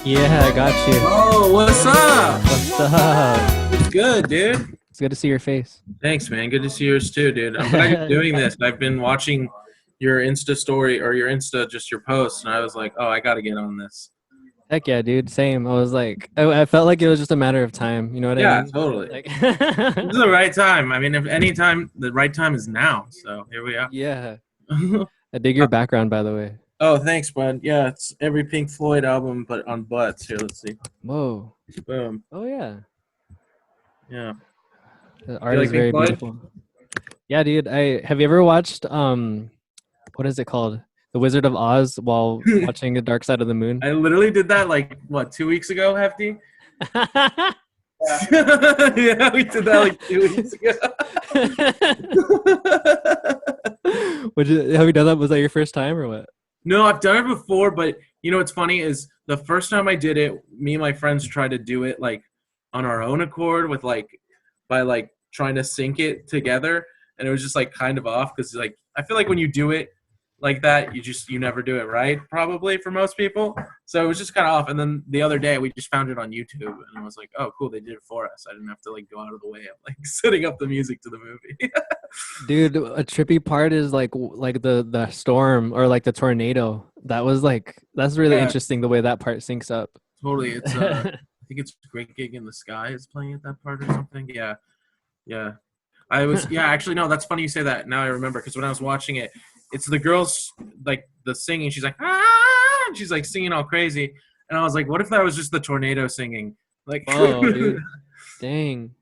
Yeah, I got you. Oh, what's up? What's up? It's good, dude. It's good to see your face. Thanks, man. Good to see yours too, dude. I'm glad you're doing this. I've been watching your Insta story or your Insta, just your posts, and I was like, oh, I got to get on this. Heck yeah, dude. Same. I was like, I felt like it was just a matter of time. You know what I Yeah, mean? totally. Like, This is the right time. I mean, if any time, the right time is now. So here we are. yeah. I dig your background, by the way. Oh, thanks, bud. Yeah, it's every Pink Floyd album, but on butts. Here, let's see. Whoa. Boom. Oh yeah. Yeah. The You art like is Pink very Floyd? beautiful. Yeah, dude. I have you ever watched what is it called? The Wizard of Oz while watching The Dark Side of the Moon? I literally did that like what 2 weeks ago, Hefty. Yeah, we did that like 2 weeks ago. Have you done that? Was that your first time or what? No, I've done it before, but you know what's funny is the first time I did it, me and my friends tried to do it like on our own accord with like by like trying to sync it together, and it was just like kind of off because like I feel like when you do it like that, you never do it right, probably for most people. So it was just kind of off. And then the other day we just found it on YouTube, and I was like, oh, cool, they did it for us. I didn't have to like go out of the way of like setting up the music to the movie. Dude, a trippy part is like the storm or like the tornado. That's really Yeah, interesting the way that part syncs up. totally. It's I think it's Great Gig in the Sky is playing at that part or something. Yeah, yeah. Actually no, that's funny you say that. Now I remember because when I was watching it, it's the girls like the singing. She's like and she's like singing all crazy, and I was like, what if that was just the tornado singing? Like, Oh, dude. Dang.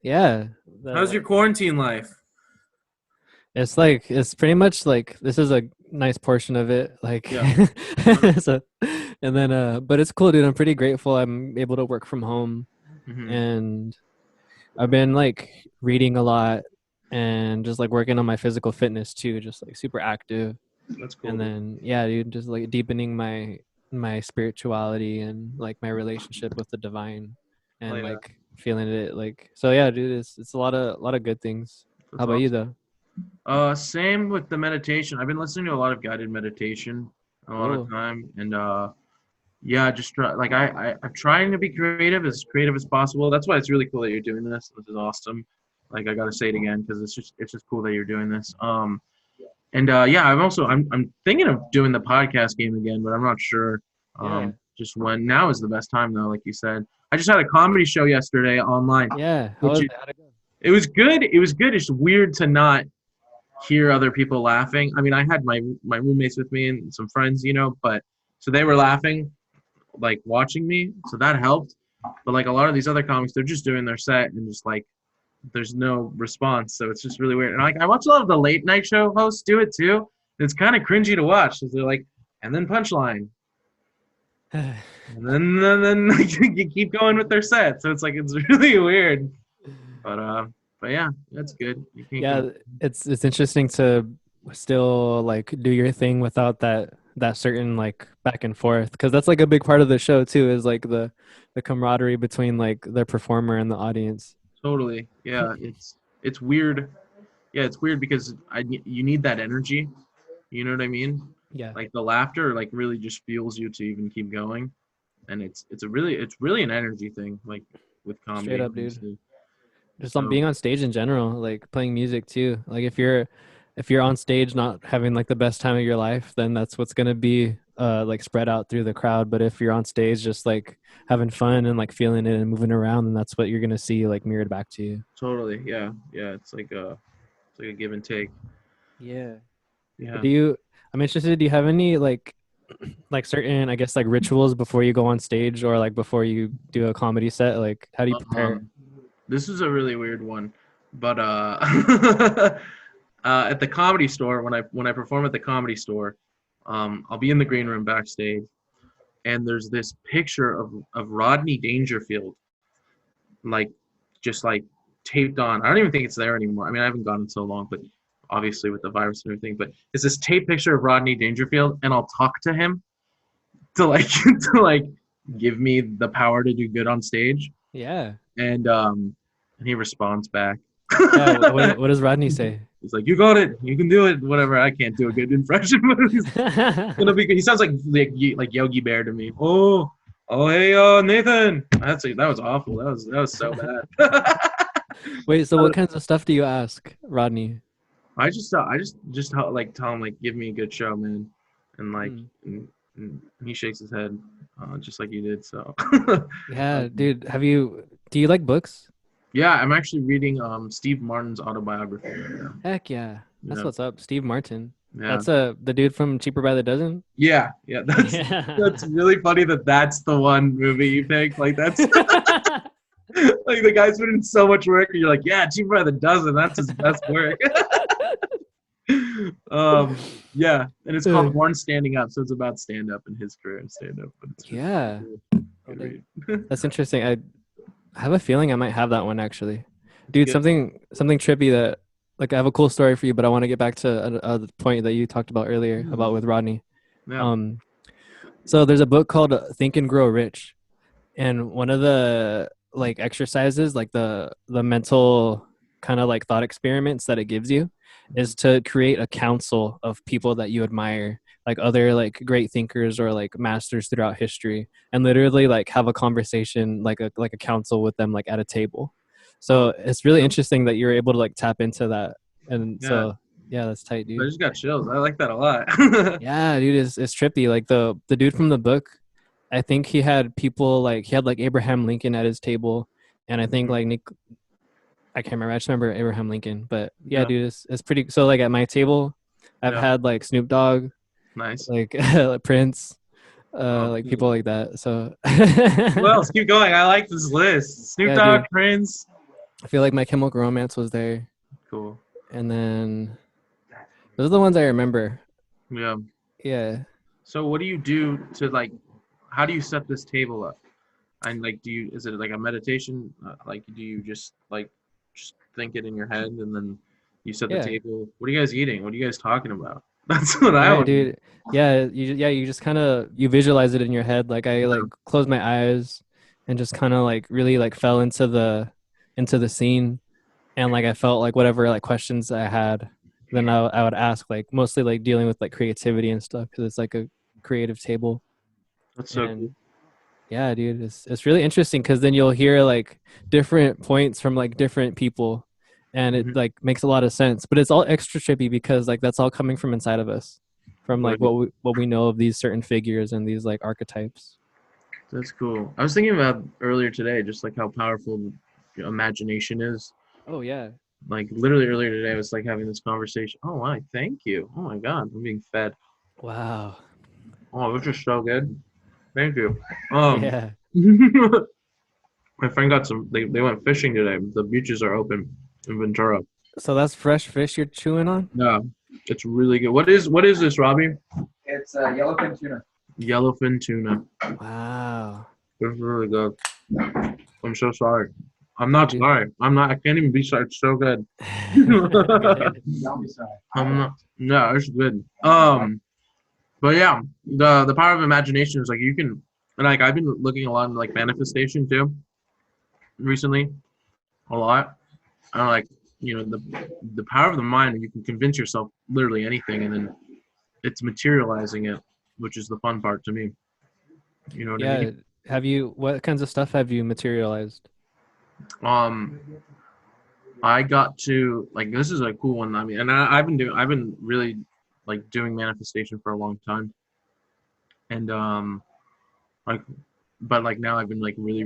Yeah. how's your quarantine life? It's pretty much like this is a nice portion of it. Like Yeah. so, and then but it's cool, dude. I'm pretty grateful I'm able to work from home, Mm-hmm. and I've been like reading a lot and just like working on my physical fitness too, just like super active. That's cool. And then yeah, dude, just like deepening my spirituality and like my relationship with the divine, Oh, and yeah. like feeling it like so. Yeah, dude, it's a lot of good things. That's How about you awesome. though? Same with the meditation. I've been listening to a lot of guided meditation a lot of Oh, time, and yeah, just try like I'm trying to be creative as possible. That's why it's really cool that you're doing this. This is awesome. Like I gotta say it again because it's just cool that you're doing this. And yeah, I'm thinking of doing the podcast game again, but I'm not sure. yeah, Just when now is the best time though, like you said. I just had a comedy show yesterday online, yeah. How which was is, it? How'd it go? it was good. It was good. It's weird to not hear other people laughing. I mean, I had my roommates with me and some friends, but so they were laughing, like watching me, so that helped. But like a lot of these other comics, they're just doing their set and just like there's no response, so it's just really weird. And like I watch a lot of the late night show hosts do it too. And it's kind of cringy to watch because they're like, and then punchline, and then you keep going with their set. So it's like it's really weird. But yeah, that's good. You can't Yeah, it's interesting to still like do your thing without that certain like back and forth, because that's like a big part of the show too, is like the camaraderie between like the performer and the audience. totally. Yeah, it's weird. Yeah, it's weird because you need that energy. You know what I mean? Yeah, Like the laughter, like really just fuels you to even keep going, and it's really an energy thing, like with straight comedy, up, dude. honestly. Just on So being on stage in general, like playing music too. Like if you're on stage not having like the best time of your life, then that's what's gonna be like spread out through the crowd. But if you're on stage just like having fun and like feeling it and moving around, then that's what you're gonna see like mirrored back to you. totally, yeah, yeah. It's like a give and take. Yeah. Yeah. I'm interested, do you have any like certain, I guess, like rituals before you go on stage or like before you do a comedy set? Like how do you prepare? Um, this is a really weird one, but at the comedy store when I perform at the comedy store, I'll be in the green room backstage, and there's this picture of Rodney Dangerfield, like just like taped on. I don't even think it's there anymore. I mean, I haven't gone in so long, but obviously with the virus and everything. But it's this taped picture of Rodney Dangerfield, and I'll talk to him to like to like give me the power to do good on stage, Yeah. and he responds back. Yeah, what does Rodney say? He's like, you got it, you can do it, whatever. I can't do a good impression, but he's gonna be good. He sounds like Yogi Bear to me. Oh, hey, Nathan. That was awful. That was so bad. Wait, so what kinds of stuff do you ask, Rodney? I just like tell him like give me a good show, man, and like Hmm. and he shakes his head, just like you did. So, Yeah, um, dude, do you like books? yeah, I'm actually reading Steve Martin's autobiography. Heck yeah. That's Yeah, what's up. Steve Martin. yeah, That's the dude from Cheaper by the Dozen? yeah. That's Yeah. really funny that's the one movie you picked. Like that's like the guy's put in so much work, and you're like, yeah, Cheaper by the Dozen. That's his best work. Yeah, and it's called Born Standing Up, so it's about stand up and his career in stand up. But it's really Yeah. cool. Oh, Good dang. read. That's interesting. I have a feeling I might have that one actually. Dude, Good. something trippy that like I have a cool story for you, but I want to get back to a point that you talked about earlier about with Rodney. Yeah. Um, so there's a book called Think and Grow Rich, and one of the like exercises, like the mental kind of like thought experiments that it gives you is to create a council of people that you admire, like other like great thinkers or like masters throughout history, and literally like have a conversation like a council with them like at a table. Oh, So it's really interesting that you're able to like tap into that. And yeah. so yeah, that's tight, I dude. just got chills. I like that a lot. Yeah, dude, it's trippy. Like the dude from the book, I think he had people like he had like Abraham Lincoln at his table, and I think like Nick, I can't remember. I just remember Abraham Lincoln. But yeah, Yeah. dude, it's pretty. So like at my table, I've Yeah. had like Snoop Dogg, Nice. like Prince, Oh, like cool. people like that. So Who else? Keep going. I like this list. Snoop yeah, Dogg, dude, Prince. I feel like My Chemical Romance was there, Cool. and then those are the ones I remember. Yeah. Yeah, So what do you do to like? How do you set this table up? And like, is it like a meditation? Like, do you just think it in your head and then you set the yeah. table? What are you guys eating? What are you guys talking about? That's what I Right, want to dude. Yeah, you just kind of you visualize it in your head. Like I like know. closed my eyes and just kind of like really like fell into the scene, and like I felt like whatever like questions I had, then I would ask, like mostly like dealing with like creativity and stuff because it's like a creative table. That's so cool. And yeah, dude, it's really interesting because then you'll hear like different points from like different people, and it Hmm. like makes a lot of sense. But it's all extra trippy because like that's all coming from inside of us, from like Right. what we know of these certain figures and these like archetypes. That's cool. I was thinking about earlier today, just like how powerful imagination is. Oh yeah. Like literally earlier today, I was like having this conversation. Oh my, thank you. Oh my God, I'm being fed. Wow. Oh, this is so good. Thank you. Um, Yeah. my friend got some. They went fishing today. The beaches are open in Ventura. So that's fresh fish you're chewing on? Yeah, it's really good. What is this, Robbie? It's yellowfin tuna. Yellowfin tuna. Wow. It's really good. I'm so sorry. I'm Yeah, not dude. sorry. I'm not. I can't even be sorry. It's so good. Good. Don't be sorry. I'm not. No, it's good. But yeah, the power of imagination is like you can. And like I've been looking a lot into like manifestation too recently, a lot. And like the power of the mind. You can convince yourself literally anything, and then it's materializing it, which is the fun part to me. You know what I mean? Yeah. What kinds of stuff have you materialized? Um, I got to like this is a cool one. I mean, and I've been really like doing manifestation for a long time, and like, but like now I've been like really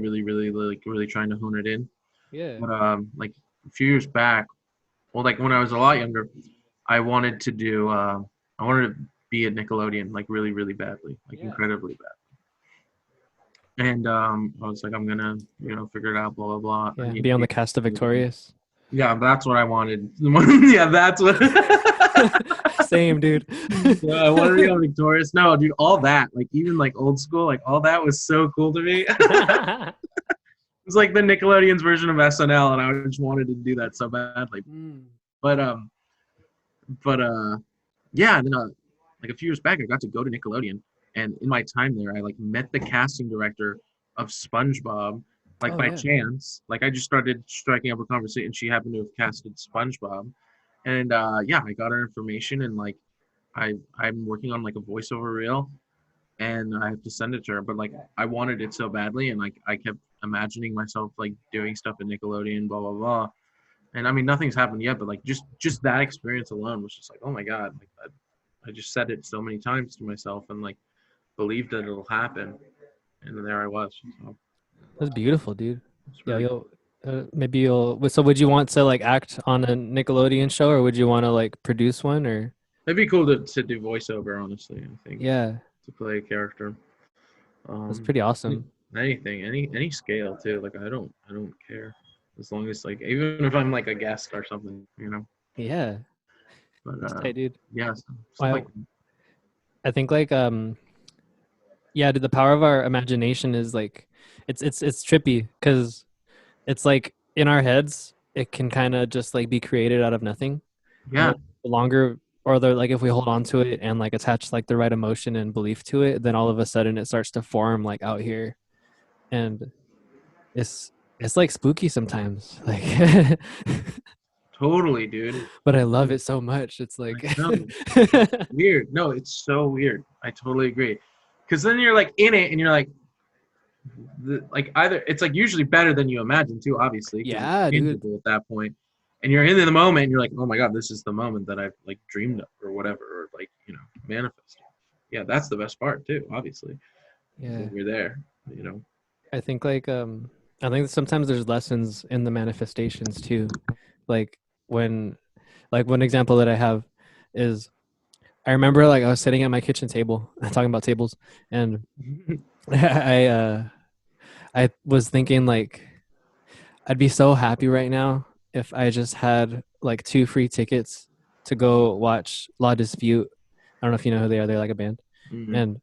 trying to hone it in. Yeah. But like a few years back, well, like when I was a lot younger, I wanted to do I wanted to be at Nickelodeon like really badly, like Yeah. incredibly bad. And I was like, I'm gonna figure it out, blah blah blah. I Yeah. need Be to on be. the cast of Victorious. Yeah, that's what I wanted. Yeah, that's what. Same, dude. Yeah, I wanted to be on Victorious. No, dude, all that, like even like old school, like all that was so cool to me. It was like the Nickelodeon's version of SNL, and I just wanted to do that so badly. Mm. But but yeah, and then like a few years back, I got to go to Nickelodeon, and in my time there, I like met the casting director of SpongeBob, like Oh by yeah. chance. Like I just started striking up a conversation. She happened to have casted SpongeBob, And yeah, I got her information, and like I'm working on like a voiceover reel, and I have to send it to her. But like I wanted it so badly, and like I kept imagining myself like doing stuff at Nickelodeon, blah blah blah. And I mean, nothing's happened yet, but like just that experience alone was just like, oh my god, like I just said it so many times to myself, and like believed that it'll happen, and then there I was. So That's beautiful, dude. it's Yeah, really you'll maybe you'll. So, would you want to like act on a Nickelodeon show, or would you want to like produce one, or it'd be cool to do voiceover, honestly. I think yeah, to play a character. that's Um, pretty awesome. anything, any scale too. Like I don't care as long as like even if I'm like a guest or something, you know. Yeah, But that's tight, dude. yeah, stuff I like I think like yeah, dude, the power of our imagination is like it's trippy because it's like in our heads it can kind of just like be created out of nothing, and yeah, then the longer or the like if we hold on to it and like attach like the right emotion and belief to it, then all of a sudden it starts to form like out here, and it's it's like spooky sometimes, like totally, dude. but I love it so much. It's I like know. Weird. No, it's so weird. I totally agree. Because then you're like in it, and you're like, like either it's like usually better than you imagine too, obviously, because it's yeah, dude. tangible at that point, and you're in the moment, and you're like, oh my god, this is the moment that I've like dreamed of, or whatever, or like manifested. Yeah, that's the best part too, obviously, Yeah. when you're there, you know. I think I think sometimes there's lessons in the manifestations too. Like when like one example that I have is I remember like I was sitting at my kitchen table talking about tables, and I I was thinking like I'd be so happy right now if I just had like 2 free tickets to go watch La Dispute. I don't know if you know who they are. They're like a band. Mhm.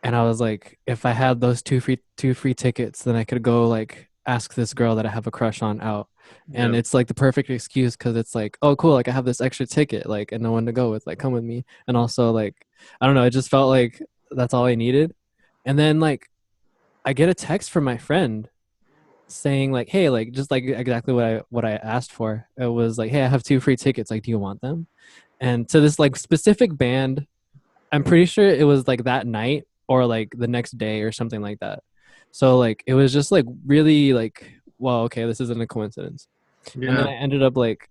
And I was like, if I had those two free tickets, then I could go like ask this girl that I have a crush on out. And Yeah, it's like the perfect excuse because it's like, oh cool, like I have this extra ticket, like and no one to go with, like come with me. And also like I don't know, it just felt like that's all I needed. And then like I get a text from my friend saying like, hey, like just like exactly what I asked for. It was like, hey, I have 2 free tickets, like do you want them? And to this like specific band, I'm pretty sure it was like that night or like the next day or something like that. So like it was just like really like, well, okay, this isn't a coincidence. And then yeah, I ended up like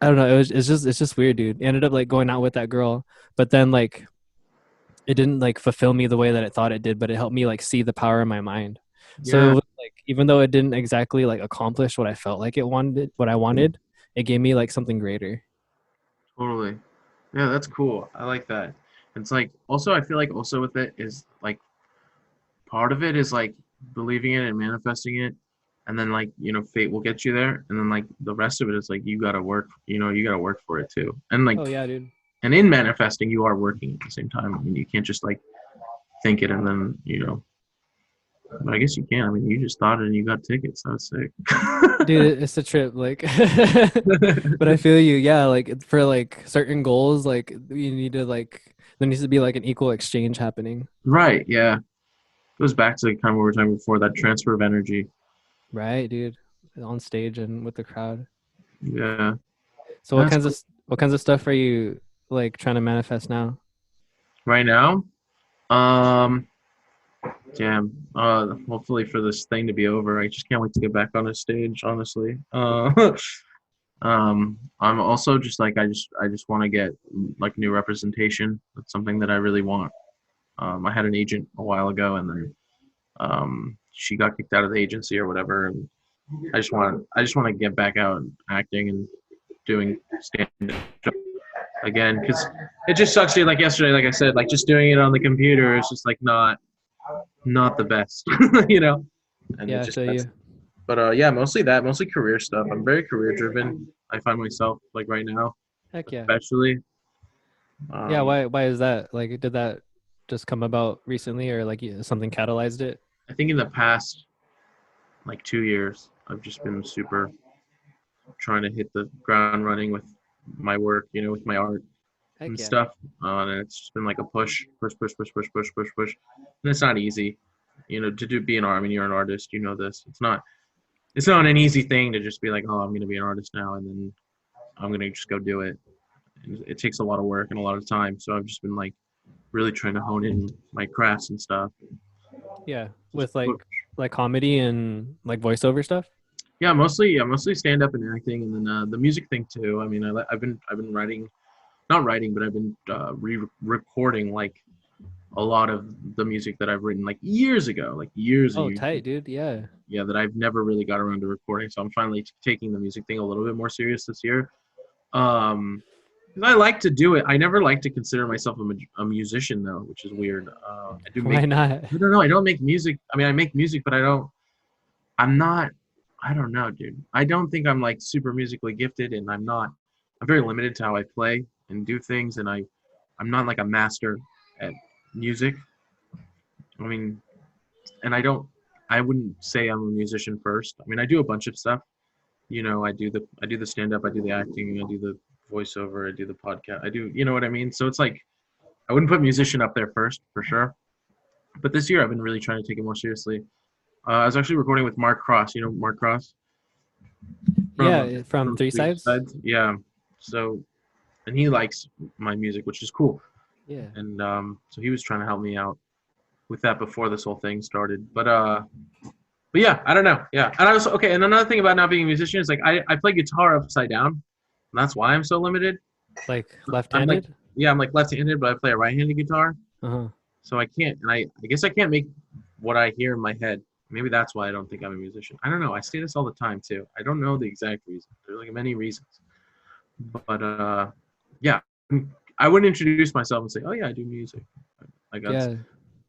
I don't know, it's just weird, dude. I ended up like going out with that girl, but then like it didn't like fulfill me the way that it thought it did, but it helped me like see the power in my mind. So it yeah, was like even though it didn't exactly like accomplish what I felt like what I wanted, it gave me like something greater. totally. Yeah, that's cool. I like that. It's like also I feel like also with it is like part of it is like believing it and manifesting it, and then like fate will get you there, and then like the rest of it is like you gotta work, you gotta work for it too, and like Oh yeah, dude. and in manifesting you are working at the same time. I mean, you can't just like think it and then but I guess you can. I mean, you just thought it and you got tickets. That was sick. Dude, it's a trip, like but I feel you, yeah, like for like certain goals, like you need to like there needs to be like an equal exchange happening. Right, yeah. Goes back to kind of what we were talking before, that transfer of energy. Right, dude. On stage and with the crowd. Yeah. So That's cool. what kinds of stuff are you like trying to manifest now? Right now, um, damn. Hopefully for this thing to be over. I just can't wait to get back on the stage, honestly. I'm also just like I just want to get like new representation. That's something that I really want. I had an agent a while ago, and then she got kicked out of the agency or whatever, and I just want to get back out and acting and doing stand up again, because it just sucks. Dude, like yesterday, like I said, like just doing it on the computer is just like not the best, you know. And it Yeah, I just feel that's you. but yeah, mostly that, mostly career stuff. I'm very career driven. I find myself like right now, Heck yeah. especially. Yeah, Um, why is that? Like did that just come about recently or like something catalyzed it? I think in the past like 2 years, I've just been super trying to hit the ground running with my work, with my art Heck and yeah. stuff. And it's just been like a push, push, push, push, push, push, push, push. And it's not easy, to do be an art. I mean, you're an artist, you know this. It's not an easy thing to just be like, oh, I'm gonna be an artist now, and then I'm gonna just go do it. And it takes a lot of work and a lot of time, so I've just been like really trying to hone in my crafts and stuff. Yeah, Just with like comedy and like voiceover stuff. mostly stand up and acting, and then the music thing too. I mean, I've been writing, not writing, but I've been re-recording like a lot of the music that I've written like years ago, like years and Oh, years. tight, dude. Yeah. Yeah, that I've never really got around to recording. So I'm finally taking the music thing a little bit more serious this year. 'Cause I like to do it. I never like to consider myself a musician though, which is weird. I do Why make. not? I don't know. I don't make music. I mean, I make music, but I don't. I'm not. I don't know, dude. I don't think I'm like super musically gifted, and I'm not. I'm very limited to how I play and do things, and I'm not like a master at music. I mean, and I wouldn't say I'm a musician first. I mean, I do a bunch of stuff. I do the stand up, I do the acting, I do the voiceover, I do the podcast. You know what I mean? So it's like I wouldn't put musician up there first for sure. But this year I've been really trying to take it more seriously. I was actually recording with Mark Cross. You know Mark Cross Yeah, from from Three Three Sides. Sides. Yeah. So and he likes my music, which is cool. Yeah. And so he was trying to help me out with that before this whole thing started. But yeah, I don't know. Yeah, and I was okay. And another thing about not being a musician is like I play guitar upside down, and that's why I'm so limited. Like I'm like left-handed. yeah, I'm like left-handed, but I play a right-handed guitar, Uh-huh. so I can't. And I guess I can't make what I hear in my head. Maybe that's why I don't think I'm a musician. I don't know. I say this all the time too. I don't know the exact reason. There's like many reasons, but yeah, I wouldn't introduce myself and say, "Oh yeah, I do music." Like Yeah.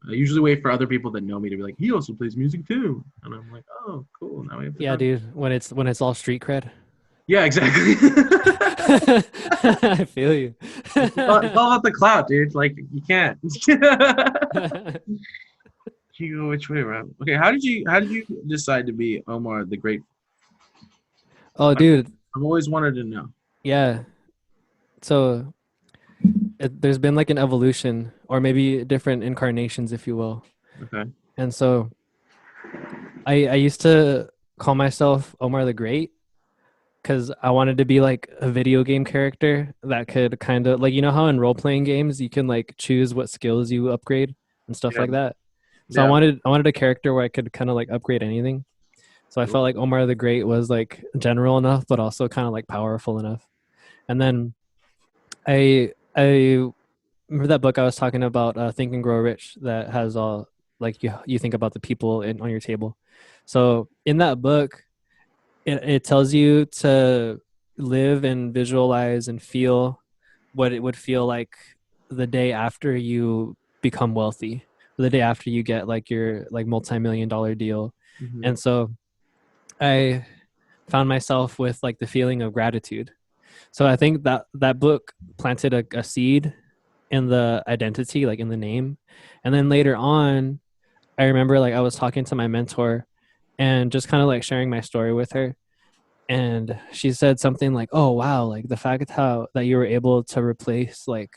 I usually wait for other people that know me to be like, "He also plays music too," and I'm like, "Oh, cool." Now we have to Yeah, talk. dude. When it's all street cred. Yeah, exactly. I feel you. it's all about the clout, dude. Like you can't. You go which way, bro? Okay, how did you decide to be Omar the Great? Oh, I've, dude. I've always wanted to know. Yeah. So there's been like an evolution, or maybe different incarnations, if you will. Okay. And so I used to call myself Omar the Great because I wanted to be like a video game character that could kind of like, you know how in role playing games you can like choose what skills you upgrade and stuff Yeah. like that. So I Yeah. wanted a character where I could kind of like upgrade anything. So I felt like Omar the Great was like general enough, but also kind of like powerful enough. And then I remember that book I was talking about, Think and Grow Rich, that has all like you think about the people on your table. So in that book, it tells you to live and visualize and feel what it would feel like the day after you become wealthy, the day after you get like your like multi-million-dollar deal. Mm-hmm. And so I found myself with like the feeling of gratitude. So I think that book planted a seed in the identity, like in the name. And then later on, I remember like I was talking to my mentor and just kind of like sharing my story with her. And she said something like, "Oh wow, like the fact how that you were able to replace like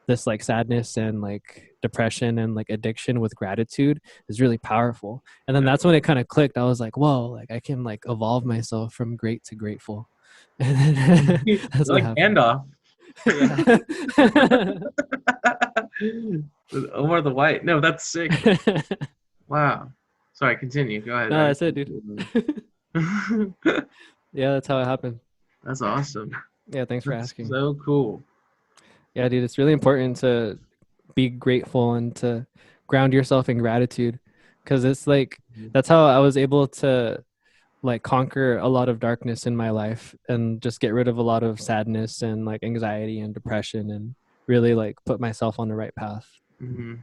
this like sadness and like depression and like addiction with gratitude is really powerful." And then Yeah. that's when it kind of clicked. I was like, "Whoa, like I can like evolve myself from great to grateful." And then that's what Like happened. Gandalf. Yeah. Omar the White. No, that's sick. Wow. Sorry, continue. Go ahead. No, that's it, dude. Yeah, that's how it happened. That's awesome. Yeah, thanks for That's asking. so cool. Yeah, dude, it's really important to be grateful and to ground yourself in gratitude because it's like that's how I was able to like conquer a lot of darkness in my life and just get rid of a lot of sadness and like anxiety and depression and really like put myself on the right path. Mm-hmm.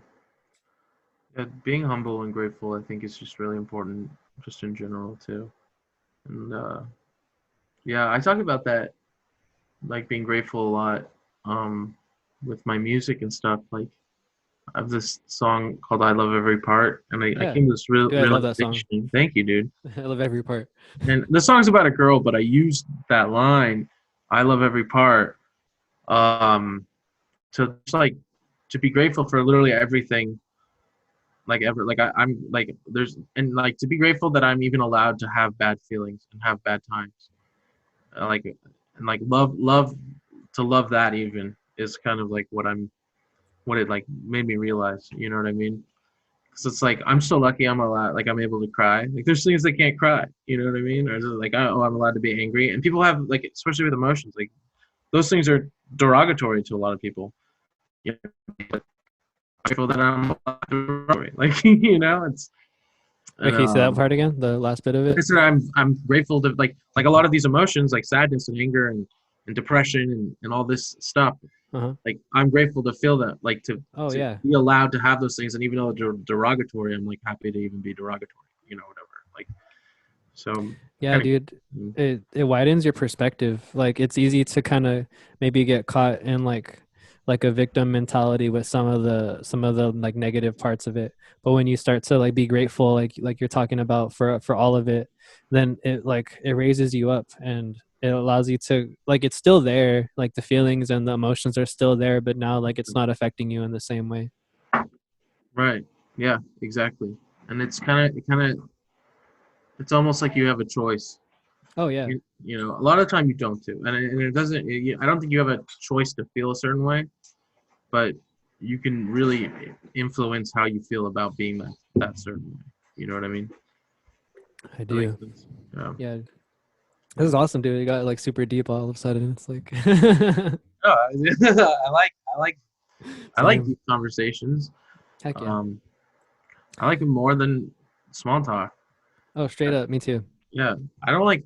Yeah, being humble and grateful, I think, is just really important, just in general too. And yeah, I talk about that, like being grateful a lot, um, with my music and stuff. Like I have this song called "I Love Every Part," and I Yeah, came to this real dude, I love that song. realization. Thank you, dude. I love every part. And the song's about a girl, but I used that line, "I love every part," um, to just like to be grateful for literally everything, like ever. Like I'm like there's and like to be grateful that I'm even allowed to have bad feelings and have bad times. Like and like love to love that even is kind of like what it like made me realize. You know what I mean? Because it's like I'm so lucky I'm allowed, like I'm able to cry. Like there's things that can't cry. You know what I mean? Or is it like oh I'm allowed to be angry, and people have like especially with emotions like those things are derogatory to a lot of people. Yeah, but I'm grateful that I'm allowed to be like it's Wait, and can you say that part again? The last bit of like I it? said, I'm grateful to like a lot of these emotions like sadness and anger and depression and all this stuff. Uh-huh. Like I'm grateful to feel that like Oh to yeah. be allowed to have those things, and even though they're derogatory, I'm like happy to even be derogatory, whatever. Like so, Yeah, kind of. dude. It widens your perspective. Like it's easy to kind of maybe get caught in like a victim mentality with some of the like negative parts of it. But when you start to like be grateful, like you're talking about for all of it, then it raises you up and it allows you to like it's still there, like the feelings and the emotions are still there, but now like it's not affecting you in the same way. Right. Yeah. Exactly. And it's almost like you have a choice. Oh yeah. A lot of the time you don't too, and it doesn't. I don't think you have a choice to feel a certain way, but you can really influence how you feel about being that certain way. You know what I mean? I That makes do. sense. Yeah. Yeah. This Yeah. is awesome, dude. You got like super deep all of a sudden. It's like Oh, I like same. these conversations. Heck yeah. Um, I like them more than small talk. Oh, straight up, me too. Yeah, I don't like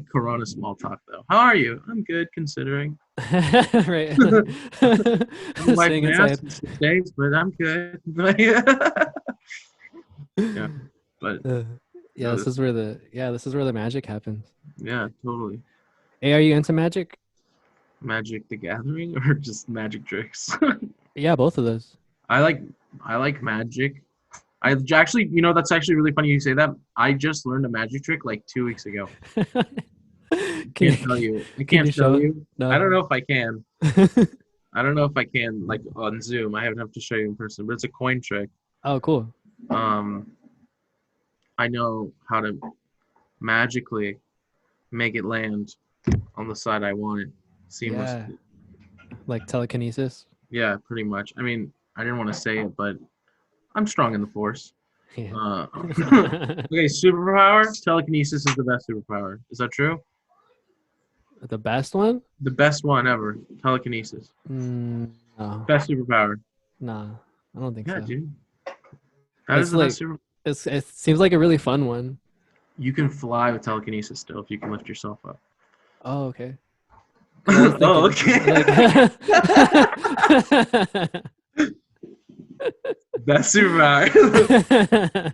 Corona small talk though. How are you? I'm good considering. Right. I'm Staying wiping my ass inside. in 6 days, but I'm good. Yeah, but Uh, yeah, no, this is where the magic happens. yeah, totally. Hey, are you into magic? Magic the Gathering or just magic tricks? Yeah, both of those. I like I like magic. I actually, that's actually really funny you say that. I just learned a magic trick like 2 weeks ago. Can Can't you tell you. I can can't you show show? you. I No. don't know if I can. I don't know if I can like on Zoom. I haven't have to show you in person, but it's a coin trick. Oh, cool. Um, I know how to magically make it land on the side I want it Yeah, seamlessly. like telekinesis. Yeah, pretty much. I mean, I didn't want to say it, but I'm strong in the force. Yeah. Okay, superpower. Telekinesis is the best superpower. Is that true? The best one? The best one ever. Telekinesis. No, Best superpower. nah, I don't think Yeah, so. dude. That is It's the best like super. it seems like a really fun one. You can fly with telekinesis still if you can lift yourself up. Oh, okay. Because I was Oh, thinking okay. like Best superpower.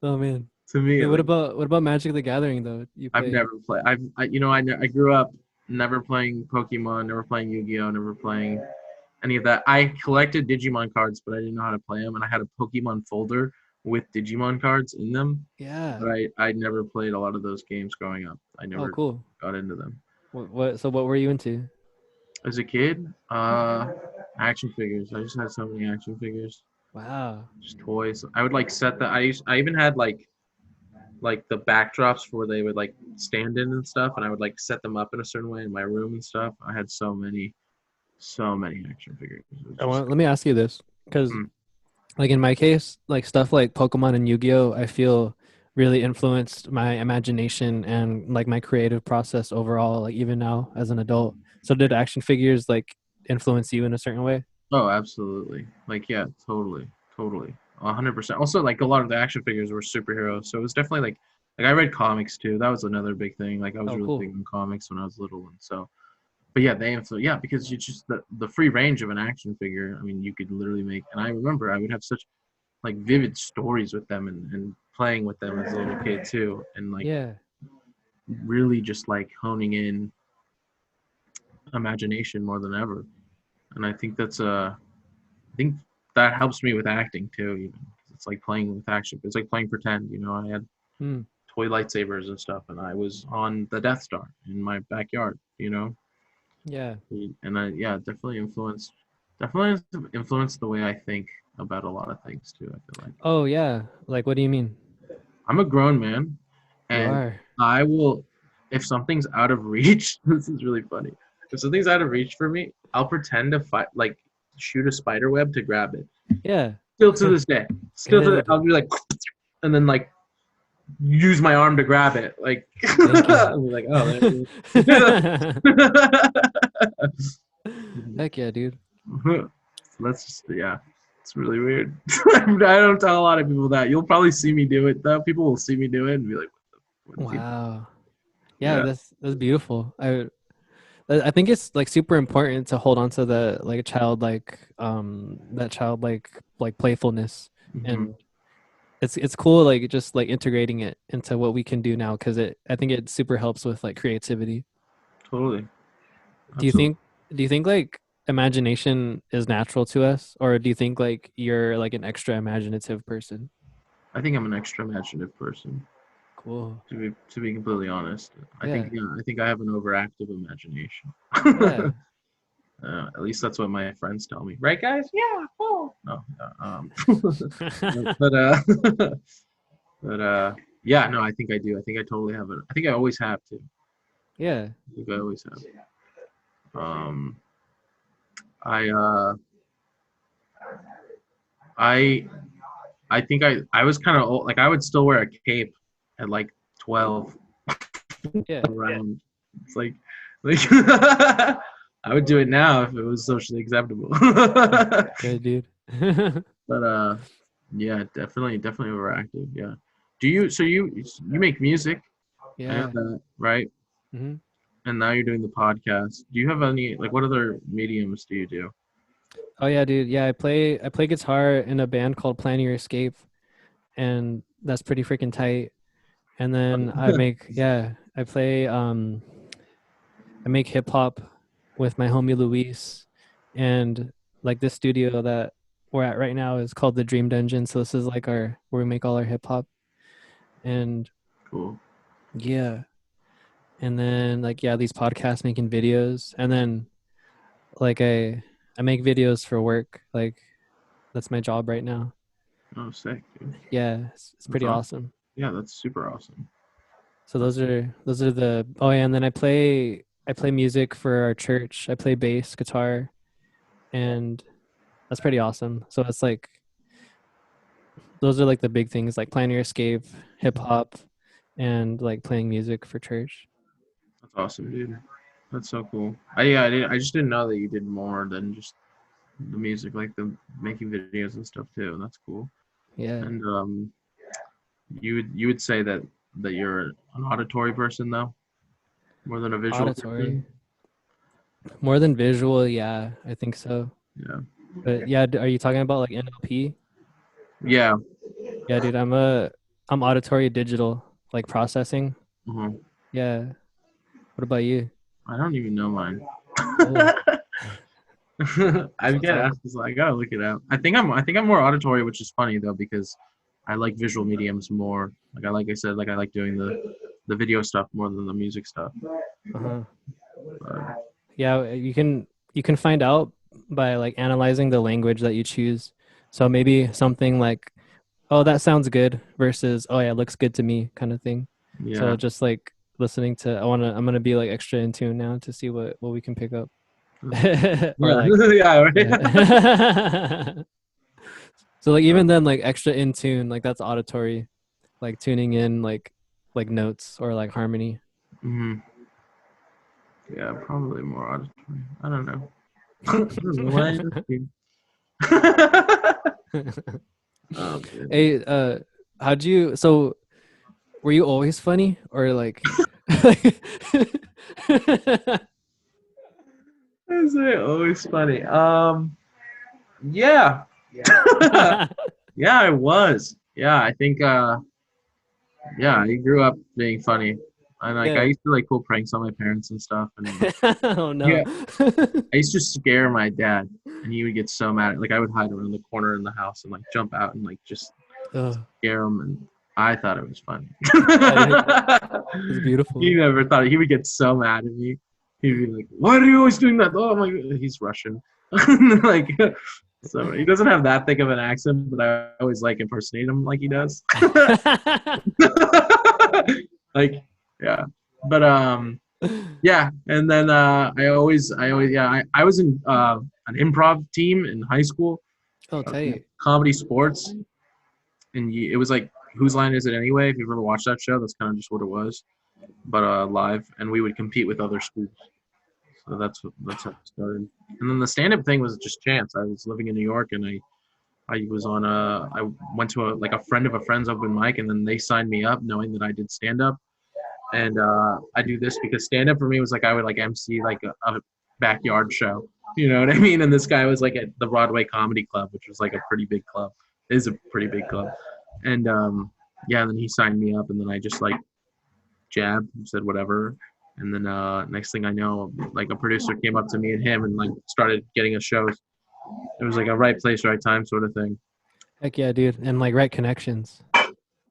oh man. To me, Hey, what like about Magic the Gathering though? You I've play? never played. I grew up never playing Pokemon, never playing Yu-Gi-Oh, never playing any of that. I collected Digimon cards, but I didn't know how to play them, and I had a Pokemon folder with Digimon cards in them. Yeah. But I never played a lot of those games growing up. I Oh, never cool. got into them. So what were you into? As a kid, action figures. I just had so many action figures, Wow. just toys. I would like set the. I even had like the backdrops for where they would like stand in and stuff, and I would like set them up in a certain way in my room and stuff. I had so many action figures. It was just Let me ask you this, because mm, like in my case, like stuff like Pokemon and Yu-Gi-Oh, I feel really influenced my imagination and like my creative process overall, like even now as an adult. So did action figures like influence you in a certain way? oh, absolutely. Like yeah, totally, 100%. Also, like a lot of the action figures were superheroes, so it was definitely like I read comics too. That was another big thing. Like I was Oh, really cool. big on comics when I was little, and so. But yeah, they influence. Yeah, because you just the free range of an action figure. I mean, you could literally make. And I remember I would have such like vivid stories with them and playing with them as a little kid too, and like Yeah. really just like honing in imagination more than ever. And I think I think that helps me with acting too. Even it's like playing with action. It's like playing pretend. I had Hmm. toy lightsabers and stuff, and I was on the Death Star in my backyard. Yeah. And yeah, definitely influenced the way I think about a lot of things too. I feel like Oh yeah. Like what do you mean? I'm a grown man, You and are. I will. if something's out of reach, this is really funny. If something's out of reach for me, I'll pretend to shoot a spider web to grab it. Yeah. Still to this day. Good. I'll be like, and then like use my arm to grab it. Like, Thank you. I'll be like, oh, there it is. Heck yeah, dude. That's just, yeah, it's really weird. I don't tell a lot of people that. You'll probably see me do it though. People will see me do it and be like, what Wow. Yeah, that's beautiful. I think it's like super important to hold on to the like childlike that childlike like playfulness, and it's cool like just like integrating it into what we can do now, because I think it super helps with like creativity. Totally. Do you think like imagination is natural to us, or do you think like you're like an extra imaginative person? I think I'm an extra imaginative person. Cool. To be completely honest, I Yeah. think I have an overactive imagination. Yeah. At least that's what my friends tell me, right, guys? Yeah, cool. No, but yeah, no, I think I do. I think I totally have it. I think I always have to. Yeah. I think I always have. I I I think I was kind of old. Like I would still wear a cape at like 12 Yeah. around. It's like I would do it now if it was socially acceptable. Good, dude. But yeah, definitely overactive. Yeah. So you make music? I Yeah. know that, right? Hmm. And now you're doing the podcast. Do you have any like what other mediums do you do? Oh yeah, dude. Yeah, I play guitar in a band called Plan Your Escape, and that's pretty freaking tight. And then I make hip hop with my homie Luis, and like this studio that we're at right now is called the Dream Dungeon. So this is like where we make all our hip hop. And Cool. yeah. And then like these podcasts, making videos, and then like I make videos for work. Like that's my job right now. Oh, sick, dude. Yeah, it's pretty awesome. Yeah, that's super awesome. So those are the oh yeah, and then I play music for our church. I play bass, guitar, and that's pretty awesome. So it's like those are like the big things, like Plan Your Escape, hip hop, and like playing music for church. That's awesome, dude. That's so cool. I just didn't know that you did more than just the music, like the making videos and stuff too. And that's cool. Yeah. And you would say that you're an auditory person though, more than a visual Auditory. person? More than visual, yeah, I think so. Yeah. But yeah, are you talking about like NLP? Yeah. Yeah, dude, I'm auditory digital, like processing. Mm-hmm. Yeah. What about you? I don't even know mine. Oh. I get asked this, I gotta look it up. I think I'm more auditory, which is funny though because I like visual mediums more. Like I said, like I like doing the video stuff more than the music stuff. Uh-huh. Yeah, you can find out by like analyzing the language that you choose. So maybe something like, oh, that sounds good versus, oh yeah, it looks good to me kind of thing. Yeah. So just like listening to, I'm gonna be like extra in tune now to see what we can pick up. Or like, yeah, right. Yeah. So like even then, like extra in tune, like that's auditory, like tuning in like notes or like harmony. Mm-hmm. Yeah, probably more auditory. I don't know. I don't know why. Hey, how'd you? So, were you always funny, or like? Is it always funny? Yeah. Yeah, I was. Yeah, I think. Yeah, I grew up being funny, and like I used to like pull pranks on my parents and stuff. And oh no. Yeah, I used to scare my dad, and he would get so mad. Like I would hide around the corner in the house and like jump out and like just scare him, and I thought it was funny. It was beautiful. He never thought he would get so mad at me. He'd be like, "Why are you always doing that?" Oh my God, he's Russian. Like, so he doesn't have that thick of an accent, but I always like impersonate him like he does. Like, yeah. But yeah, and then I was in an improv team in high school, Oh, tight. comedy sports, and it was like Whose Line Is It Anyway? If you've ever watched that show, that's kind of just what it was, but live, and we would compete with other schools. So that's how it started. And then the stand up thing was just chance. I was living in New York, and I went to a friend of a friend's open mic, and then they signed me up knowing that I did stand up. And I do this because stand up for me was like I would like MC like a backyard show. You know what I mean? And this guy was like at the Broadway Comedy Club, which was like a pretty big club. It is a pretty big club. And yeah, then he signed me up, and then I just like jabbed and said whatever. And then next thing I know, like a producer came up to me and him and like started getting us shows. It was like a right place, right time sort of thing. Heck yeah, dude. And like right connections.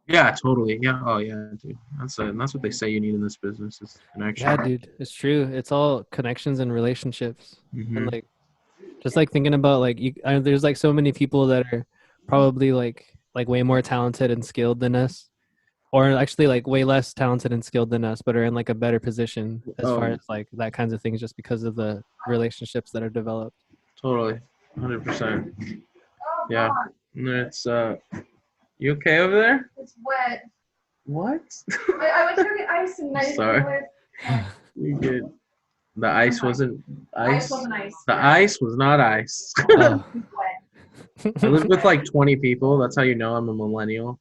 Yeah, totally. Yeah. Oh yeah, dude. That's what they say you need in this business is connection. Yeah, dude. It's true. It's all connections and relationships. Mm-hmm. And like just like thinking about like there's like so many people that are probably like way more talented and skilled than us, or actually like way less talented and skilled than us, but are in like a better position as far as like that kinds of things, just because of the relationships that are developed. Totally, 100%. Yeah, it's you okay over there? It's wet. What? I went to go get ice and I didn't Sorry. know it. You good? The ice wasn't ice. Ice wasn't ice. The ice was not ice. Oh. Wet. I live with like 20 people. That's how you know I'm a millennial.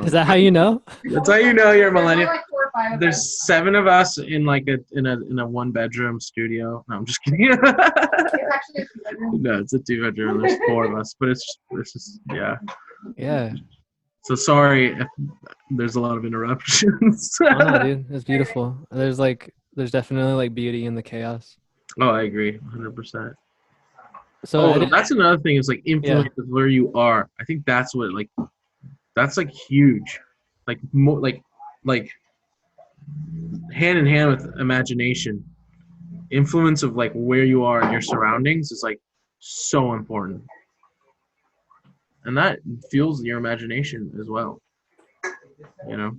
Is that how you know? That's how you know you're a There's only millennial. like 4 or 5 of us. There's 7 of us in like in a 1-bedroom studio. No, I'm just kidding. It's actually a 2-bedroom. No, it's a 2-bedroom. There's 4 of us, but it's just yeah. Yeah. So sorry if there's a lot of interruptions. Oh, no, dude. It's beautiful. There's definitely like beauty in the chaos. Oh, I agree, 100%. So That's another thing is like influence of where you are. I think that's what that's like huge, like more like hand in hand with imagination. Influence of like where you are and your surroundings is like so important, and that fuels your imagination as well. You know,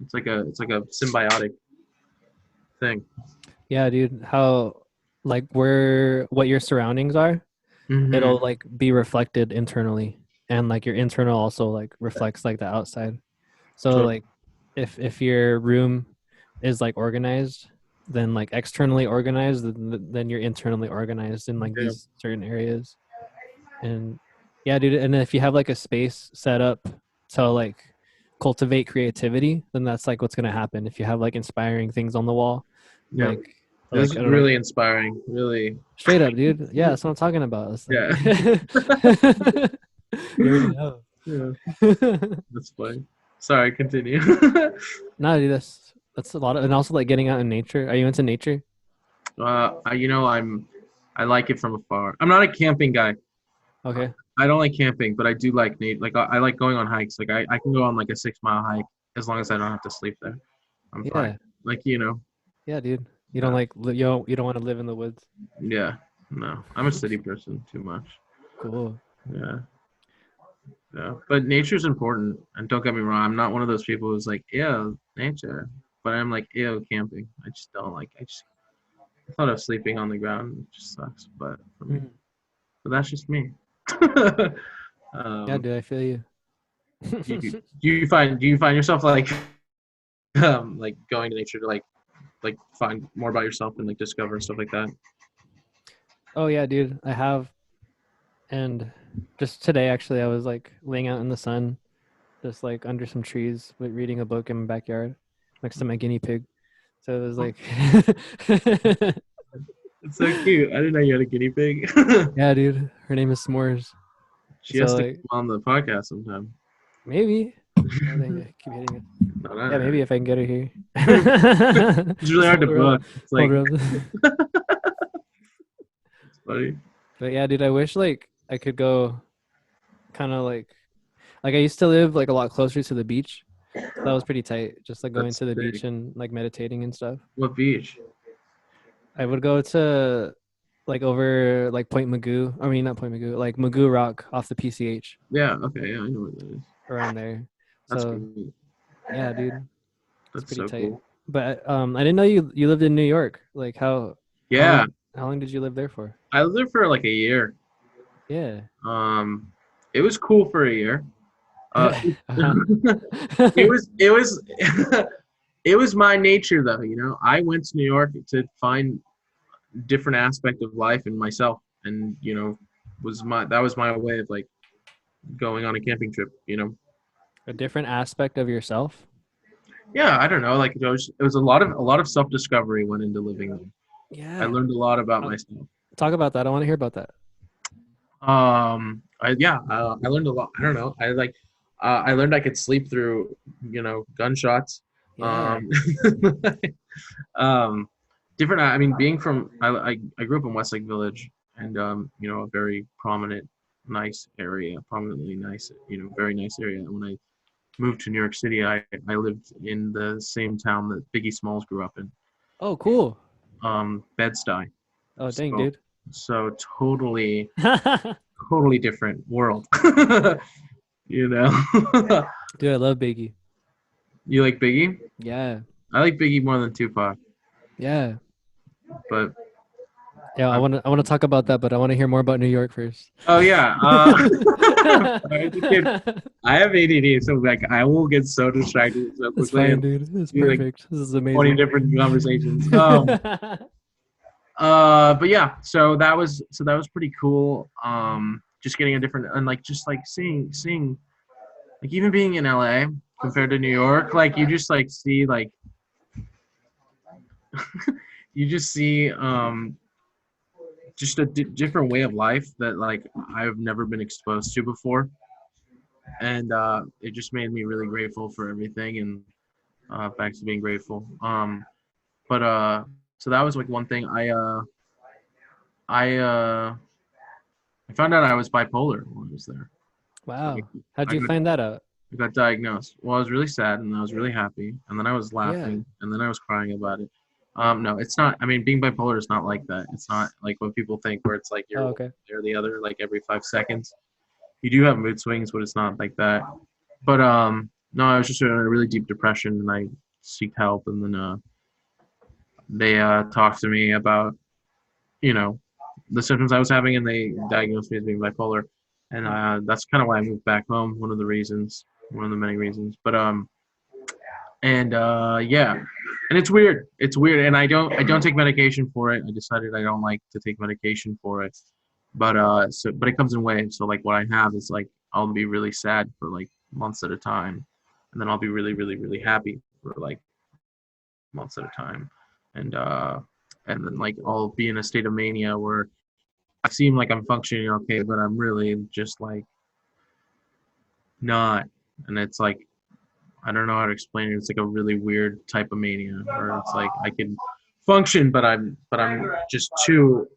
it's like a symbiotic thing. yeah, dude, how like what your surroundings are, Mhm. it'll like be reflected internally, and like your internal also like reflects like the outside. So Totally. like if your room is like organized, then like externally organized, then you're internally organized in like these certain areas. And yeah, dude, and if you have like a space set up to like cultivate creativity, then that's like what's gonna happen. If you have like inspiring things on the wall, Yeah. like This is I don't know. really inspiring. Really. Straight up, dude. Yeah, that's what I'm talking about. It's Yeah. like, you already know. Yeah. That's funny. Sorry, continue. No, dude, that's a lot of, and also like getting out in nature. Are you into nature? I like it from afar. I'm not a camping guy. Okay. I don't like camping, but I do like I like going on hikes. Like I can go on like a 6-mile hike as long as I don't have to sleep there. I'm Yeah. fine. Like Yeah, dude. You don't like you don't want to live in the woods. yeah. No, I'm a city person too much. Cool. Yeah. Yeah, but nature's important, and don't get me wrong. I'm not one of those people who's like, ew, nature, but I'm like, ew, camping. I just don't like. I thought of sleeping on the ground. It just sucks, but for me, but that's just me. Yeah, dude, I feel you. do you find yourself like going to nature to like find more about yourself and like discover and stuff like that? Oh yeah, dude, I have. And just today, actually, I was like laying out in the sun, just like under some trees, like, reading a book in my backyard next to my guinea pig. So it was like, It's so cute. I didn't know you had a guinea pig. yeah, dude, her name is S'mores. She has to come on the podcast sometime. Maybe. Oh, dang it. Keep hitting it. Yeah, maybe if I can get her here. It's really hard to book. It's like it's funny. But yeah, dude, I wish like I could go kind of like I used to live like a lot closer to the beach. That was pretty tight. Just like going That's to the sick. beach and like meditating and stuff. What beach? I would go to like over like Point Magoo. I mean, not Point Magoo, like Magoo Rock off the PCH. Yeah, okay, yeah, I know where that is. Around there. That's So cool. yeah, dude. That's pretty so tight. cool. But I didn't know you lived in New York. Like how Yeah, long did you live there for? I lived there for like a year. Yeah. Um, it was cool for a year. Uh, Uh-huh. it was it was my nature though. I went to New York to find different aspect of life in myself, and that was my way of like going on a camping trip. A different aspect of yourself. Yeah, I don't know. Like it was a lot of self discovery went into living there. I Yeah. learned a lot about Uh, myself. Talk about that. I want to hear about that. I learned a lot. I don't know. I learned I could sleep through, gunshots. Yeah. Um, um, different. I mean, being from, I grew up in Westlake Village, and a very prominent, nice area, prominently nice, very nice area. And when I moved to New York City, I lived in the same town that Biggie Smalls grew up in, Oh, cool. Bed-Stuy. Oh, dang, So dude. so totally Dude, totally different world. you know. I love Biggie. You like Biggie? Yeah. I like Biggie more than Tupac, Yeah. but Yeah, um, I want to talk about that, but I want to hear more about New York first. oh yeah. Sorry, dude, I have ADD, so like I will get so distracted so That's quickly fine, and dude. That's do like perfect. This is 20 amazing. different conversations. But yeah, so that was pretty cool. Just getting a different and like just like seeing like even being in LA compared to New York, like you just like see like you just see just a different way of life that like I've never been exposed to before, and it just made me really grateful for everything and back to being grateful. But so that was like one thing. I I found out I was bipolar when I was there. So Wow. How'd I you got find that out? I got diagnosed. Well, I was really sad and I was really happy, and then I was Yeah. laughing, and then I was crying about it. No, it's not. I mean, being bipolar is not like that. It's not like what people think, where it's like Oh, you're one okay. way or the other, like every 5 seconds. You do have mood swings, but it's not like that. But no, I was just in a really deep depression, and I seeked help, and then they talked to me about you know the symptoms I was having, and they diagnosed me as being bipolar, and that's kind of why I moved back home. One of the reasons, one of the many reasons. But and yeah, and it's weird. It's weird, and I don't take medication for it. I decided I don't like to take medication for it, but but it comes in waves. So like what I have is like I'll be really sad for like months at a time, and then I'll be really really really happy for like months at a time, and uh and then like I'll be in a state of mania where I seem like I'm functioning okay, but I'm really just like not, and it's like I don't know how to explain it. It's like a really weird type of mania where it's like I can function, but I'm just too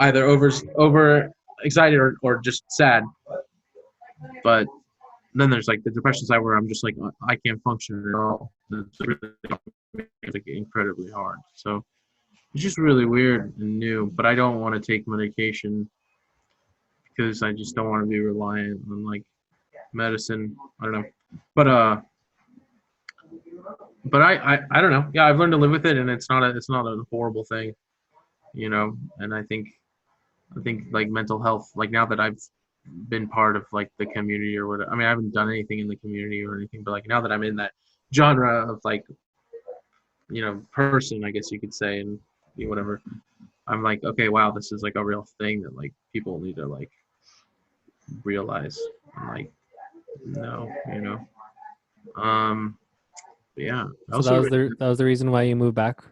either over excited or just sad. But then there's like the depression side where I'm just like I can't function at all. It's really like incredibly hard. So it's just really weird and new. But I don't want to take medication because I just don't want to be reliant on like medicine. I don't know. But I don't know. Yeah, I've learned to live with it, and it's not a horrible thing, And I think like mental health, like now that I've been part of like the community or whatever. I mean, I haven't done anything in the community or anything, but like now that I'm in that genre of like person, I guess you could say, and whatever, I'm like, okay, wow, this is like a real thing that like people need to like realize and like know. Um, but yeah. I So that also was the reason why you moved back.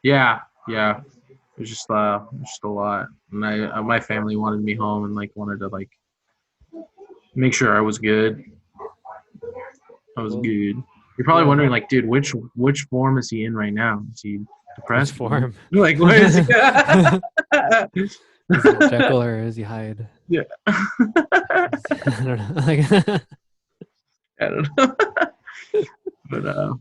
Yeah, yeah. It was just a lot, and my family wanted me home and like wanted to like make sure I was good. I was Cool. good. You're probably Yeah. wondering, like, dude, which form is he in right now? Is he Which depressed? form? Like, what is he? Is he Jekyll or is he Hyde? Yeah. I don't know. Like, I don't know. But so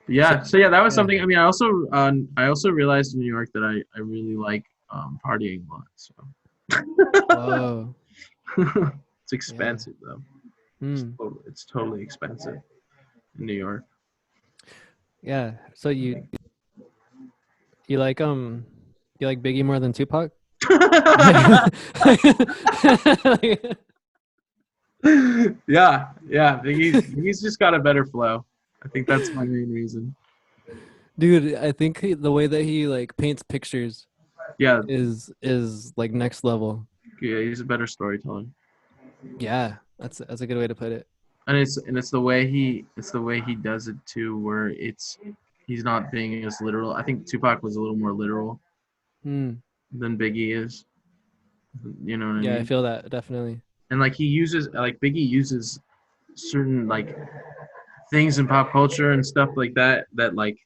yeah. So yeah, that was yeah. something. I mean, I also realized in New York that I really like partying a lot. So Whoa. it's Yeah. expensive though. Hmm. It's totally expensive in New York. Yeah. So you like you like Biggie more than Tupac? Yeah. He's just got a better flow. I think that's my main reason. Dude, I think the way that he like paints pictures Yeah, is like next level. yeah, he's a better storyteller. Yeah, that's a good way to put it. And it's the way he does it too, where he's not being as literal. I think Tupac was a little more literal Hmm. than Biggie is. You know what I Yeah, I mean? feel that definitely. And like Biggie uses certain like things in pop culture and stuff like that like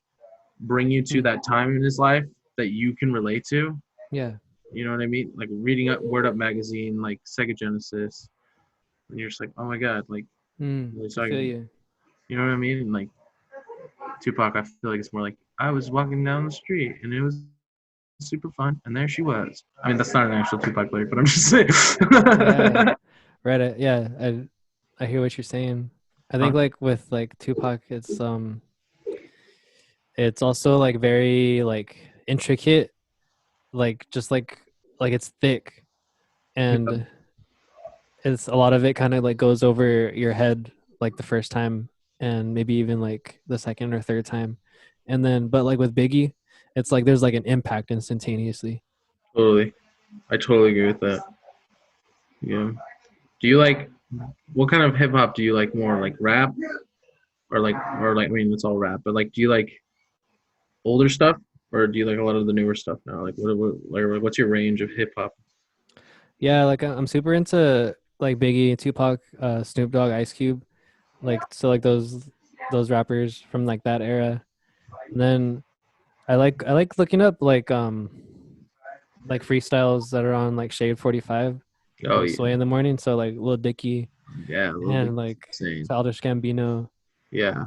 bring you to Hmm. that time in his life that you can relate to. Yeah. You know what I mean? Like reading up Word Up magazine, like Sega Genesis, and you're just like, oh my god, like Hmm. really I feel talking. you. You know what I mean? And like Tupac, I feel like it's more like I was walking down the street and it was super fun, and there she was. I mean, that's not an actual Tupac lyric, but I'm just saying. Yeah. Right. Yeah. I hear what you're saying. I Huh? think like with like Tupac, it's also like very like intricate, like just like it's thick, Yeah, and it's a lot of it kind of like goes over your head like the first time, and maybe even like the second or third time, and then but like with Biggie, it's like there's like an impact instantaneously. totally. I totally agree with that. Yeah. Do you like what kind of hip hop do you like more? Like rap or like I mean it's all rap, but like do you like older stuff or do you like a lot of the newer stuff now? Like like what's your range of hip hop? Yeah, like I'm super into like Biggie, Tupac, Snoop Dogg, Ice Cube, like so like those rappers from like that era. And then I like looking up like freestyles that are on like Shade 45 Oh and yeah, Sway in the morning. So like Lil Dicky yeah, a little bit and like insane. Childish Gambino. Yeah,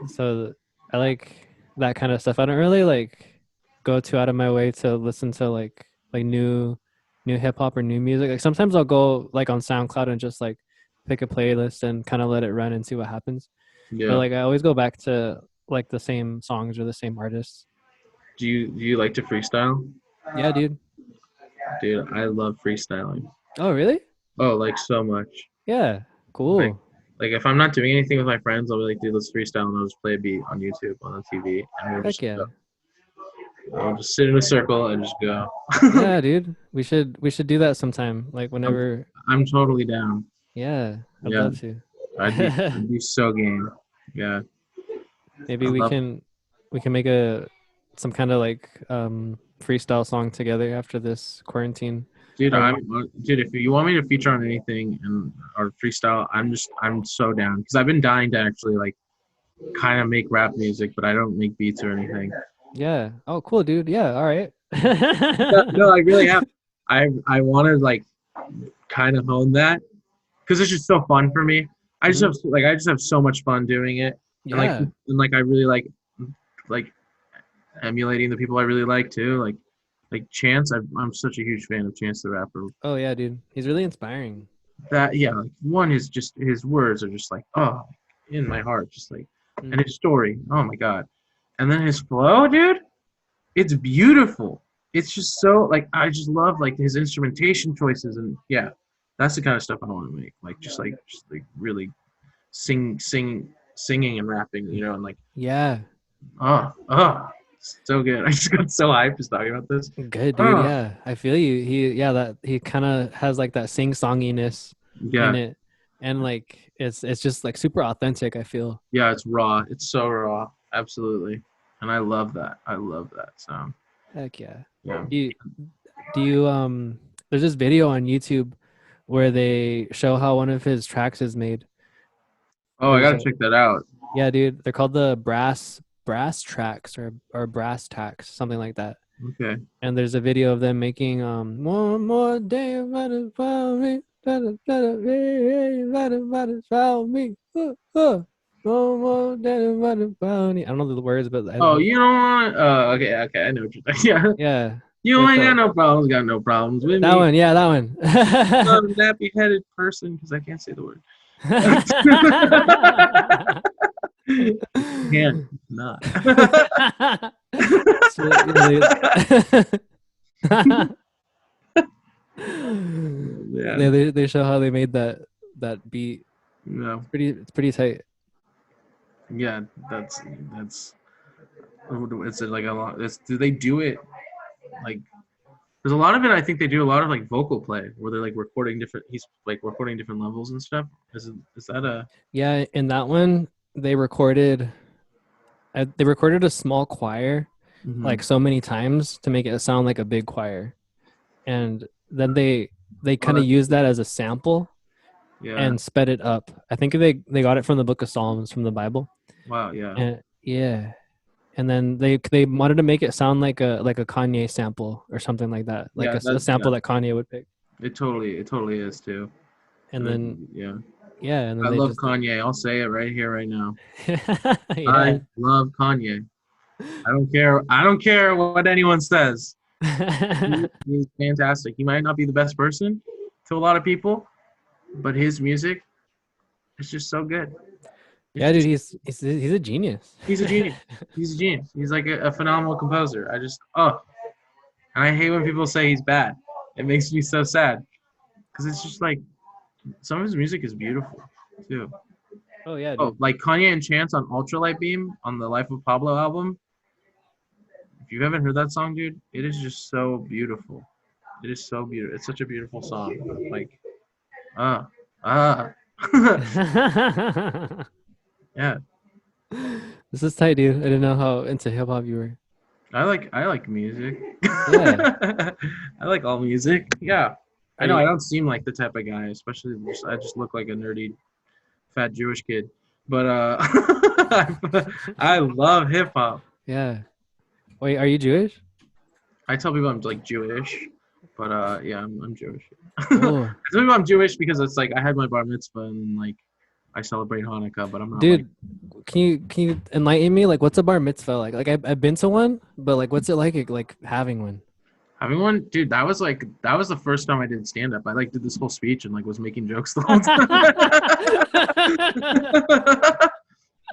So I like that kind of stuff. I don't really like go too out of my way to listen to like new hip hop or new music. Like sometimes I'll go like on SoundCloud and just like pick a playlist and kind of let it run and see what happens. But yeah. like I always go back to like the same songs or the same artists. Do you like to freestyle? Yeah, dude. Dude, I love freestyling. Oh, really? Oh, like so much. Yeah. Like Cool. like if I'm not doing anything with my friends, I'll be like, dude, let's freestyle and I'll just play a beat on YouTube on the TV and we'll Heck just yeah. go. I'll just sit in a circle and just go. Yeah, dude. We should do that sometime. Like I'm, whenever. I'm totally down. Yeah, I'd Yeah, love to. I'd be so game. Yeah, Maybe I we love. can make a some kind of like freestyle song together after this quarantine. Dude, Or dude. If you want me to feature on anything and or freestyle, I'm so down because I've been dying to actually like kind of make rap music, but I don't make beats or anything. yeah. Oh, cool, dude. Yeah. All right. No, I really have. I want to like kind of hone that because it's just so fun for me. Mhm. I just have so much fun doing it, Yeah. and like I really like emulating the people I really like too. Like Chance, I'm such a huge fan of Chance the Rapper. Oh yeah, dude. He's really inspiring. That yeah, like one is just his words are just like oh in my heart, just like and Mm. his story, oh my god, and then his flow, dude, it's beautiful. It's just so like I just love like his instrumentation choices and yeah, that's the kind of stuff I want to make. Like really singing and rapping, you know, and like Yeah. oh so good. I just got so hyped just talking about this. Good, dude. Oh Yeah. I feel you. That he kind of has like that sing-songiness in yeah. it, and like it's just like super authentic, I feel. Yeah, it's raw. It's so raw. Absolutely. And I love that. I love that sound. Heck yeah. Yeah. Do you there's this video on YouTube where they show how one of his tracks is made. Oh, I There's gotta a check that out. Yeah, dude. They're called the brass tracks or brass tacks, something like that. Okay. And there's a video of them making one more day about it for me. About me. One more day about it for me. I don't know the words, but Oh, you don't want okay, I know what you're yeah. yeah, You with ain't got no problems with that me. one. Yeah, that one. I'm a nappy headed person because I can't say the word. can't not. So, you know, Yeah. they show how they made that beat. No. It's pretty tight. Yeah, that's it's like a lot. Do they do it like? There's a lot of it. I think they do a lot of like vocal play where they're like recording different. He's like recording different levels and stuff. Is that a? Yeah, in that one they recorded a small choir Mhm. like so many times to make it sound like a big choir, and then they kind of that's used that as a sample Yeah. and sped it up. I think they got it from the Book of Psalms from the Bible, Wow. Yeah. and yeah, and then they wanted to make it sound like a Kanye sample or something like that, like Yeah. a sample that Kanye would pick, It totally is too. and then Yeah. yeah, and then I they love just Kanye. I'll say it right here, right now. yeah. I love Kanye. I don't care. I don't care what anyone says. He's fantastic. He might not be the best person to a lot of people, but his music is just so good. Yeah, dude, he's a genius. He's a genius. He's a genius. He's like a phenomenal composer. And I hate when people say he's bad. It makes me so sad because it's just like some of his music is beautiful too. Oh yeah, Oh, dude. like Kanye and Chance on Ultralight Beam on the Life of Pablo album. If you haven't heard that song, dude, it is just so beautiful. It is so beautiful. It's such a beautiful song. Like, ah, ah. Yeah, This is tight, dude. I didn't know how into hip hop you were. I like music. Yeah. I like all music. Yeah. I Are know I you- don't seem like the type of guy, especially I just look like a nerdy fat Jewish kid. But I love hip hop. Yeah. Wait, are you Jewish? I tell people I'm like Jewish, but yeah, I'm Jewish. Oh, I tell people I'm Jewish because it's like I had my bar mitzvah and like I celebrate Hanukkah, but I'm not dude, can you enlighten me? Like, what's a bar mitzvah like? Like, I've been to one, but like, what's it like having one? having one. Dude, that was the first time I did stand up. I like did this whole speech and like was making jokes the whole time.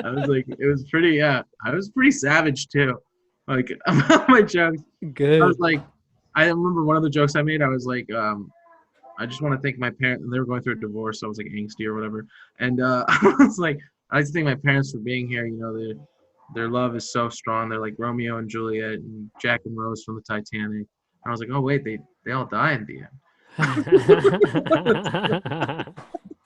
I was like, it was pretty. Yeah, I was pretty savage too. Like about my jokes. I Good. was like, I remember one of the jokes I made. I was like, I just want to thank my parents. And they were going through a divorce, so I was like angsty or whatever. And I was like, I just thank my parents for being here. You know, their love is so strong. They're like Romeo and Juliet and Jack and Rose from the Titanic. And I was like, oh wait, they all die in the end.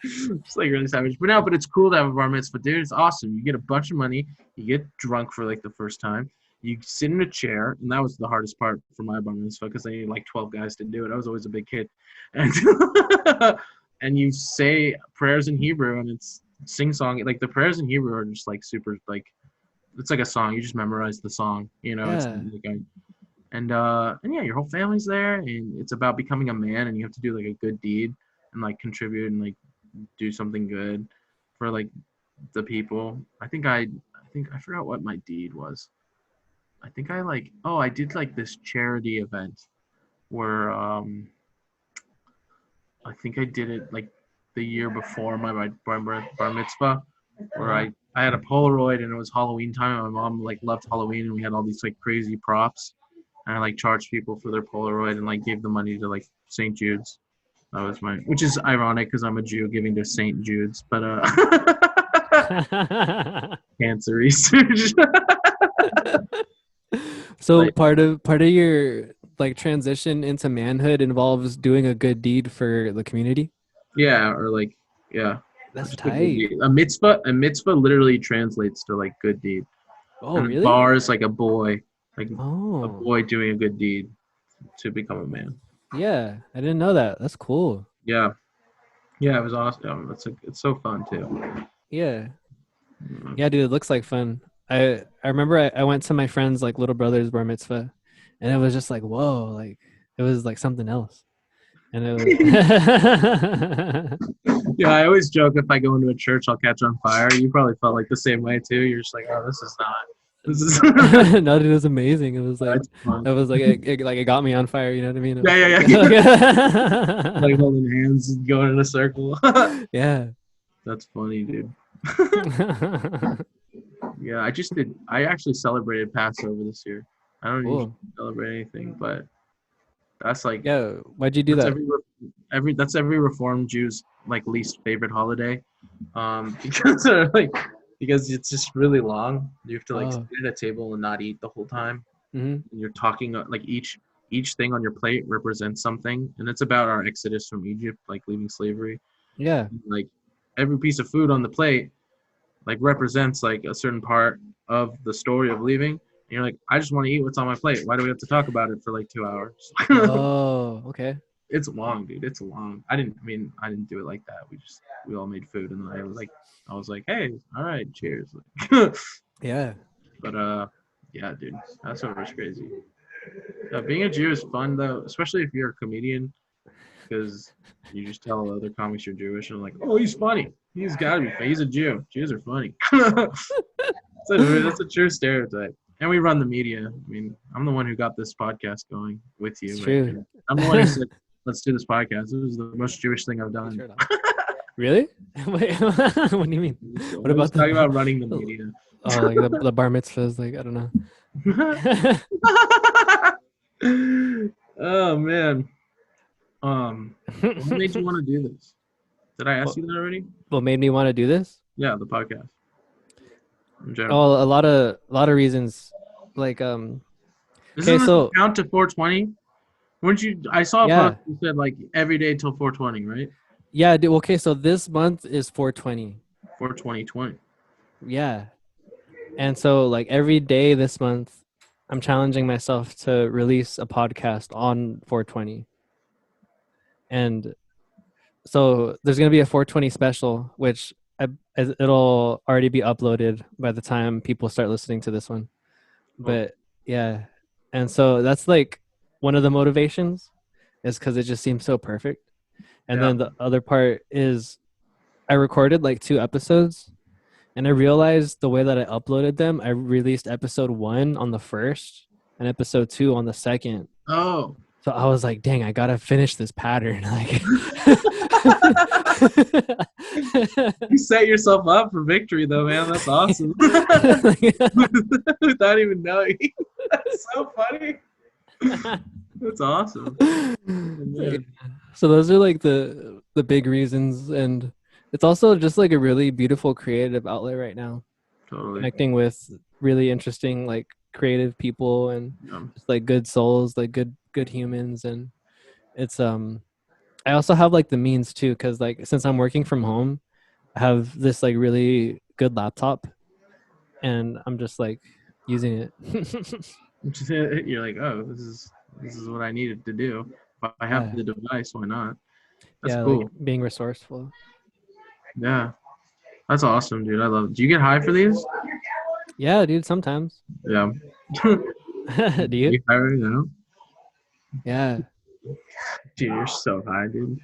It's like really savage. But it's cool to have a bar mitzvah, dude. It's awesome. You get a bunch of money. You get drunk for like the first time. You sit in a chair, and that was the hardest part for my bar mitzvah because I needed like 12 guys to do it. I was always a big kid, and and you say prayers in Hebrew, and it's sing song. Like the prayers in Hebrew are just like super like it's like a song. You just memorize the song, you know. It's Yeah. like and yeah, your whole family's there, and it's about becoming a man, and you have to do like a good deed and like contribute and like do something good for like the people. I think I forgot what my deed was. I think I did like this charity event where I think I did it like the year before my bar mitzvah where I had a Polaroid and it was Halloween time and my mom like loved Halloween and we had all these like crazy props and I like charged people for their Polaroid and like gave the money to like St. Jude's. That was which is ironic because I'm a Jew giving to St. Jude's, but cancer research. So Like- part of your like transition into manhood involves doing a good deed for the community. Yeah, or like yeah. That's Just a good tight. deed. A mitzvah literally translates to like good deed. Oh, And really? bar is like a boy Oh, doing a good deed to become a man. yeah. I didn't know that. That's cool. Yeah. Yeah, it was awesome. It's so fun too. Yeah. Yeah, dude, it looks like fun. I remember I went to my friend's like little brother's bar mitzvah and it was just like, whoa, like it was like something else. And it was Yeah, I always joke if I go into a church I'll catch on fire. You probably felt like the same way too. You're just like, oh, this is no, dude, it was amazing. It was like it's fun. it got me on fire, you know what I mean? Yeah. Yeah. Like holding hands and going in a circle. Yeah. That's funny, dude. Yeah, I actually celebrated Passover this year. I don't usually Cool. celebrate anything, but that's like Yeah. Why'd you do that's that? every Reformed Jew's like least favorite holiday, because because it's just really long. You have to like sit Oh. at a table and not eat the whole time. Hmm. And you're talking like each thing on your plate represents something, and it's about our exodus from Egypt, like leaving slavery. Yeah. Like every piece of food on the plate like represents like a certain part of the story of leaving. And you're like, I just want to eat what's on my plate. Why do we have to talk about it for like 2 hours? Oh. Okay. It's long, dude. It's long. I didn't do it like that. We all made food, and then I was like, hey, all right, cheers. Yeah. But yeah, dude, Passover is crazy. Being a Jew is fun though, especially if you're a comedian, because you just tell other comics you're Jewish, and like, oh, he's funny. He's gotta be funny. He's a Jew. Jews are funny. That's a true stereotype. And we run the media. I mean, I'm the one who got this podcast going with you. It's Right? true. I'm the one who said, let's do this podcast. This is the most Jewish thing I've done. Really? Wait, what do you mean? So What I was about talking about running the media? Oh, like the bar mitzvahs? Like I don't know. Oh man. What made you want to do this? Did I ask you that already? What made me want to do this? Yeah, the podcast. In general. Oh, a lot of reasons. Like Doesn't okay, this so count to 420? Wouldn't you? I saw a yeah, post that said like every day till 420, right? yeah. Okay, so this month is 420. 42020. Yeah, and so like every day this month, I'm challenging myself to release a podcast on 420, and so there's gonna be a 420 special, which it'll already be uploaded by the time people start listening to this one. But yeah, and so that's like one of the motivations is because it just seems so perfect. And Yeah. then the other part is I recorded like 2 episodes, and I realized the way that I uploaded them, I released episode 1 on the first and episode 2 on the second. Oh. So I was like, dang, I gotta finish this pattern. Like You set yourself up for victory, though, man. That's awesome. Without even knowing. That's so funny. That's awesome. Yeah. So those are like the big reasons, and it's also just like a really beautiful creative outlet right now. Totally. Connecting with really interesting like creative people and just like good souls, like good humans, and it's I also have like the means too, because like since I'm working from home, I have this like really good laptop, and I'm just like using it. You're like, oh, this is what I needed to do. If I have Yeah. the device, why not? That's Yeah, cool. like being resourceful. Yeah. That's awesome, dude. I love it. Do you get high for these? Yeah, dude, sometimes. Yeah. Do you? You high right now? Yeah. Dude, you're so high, dude.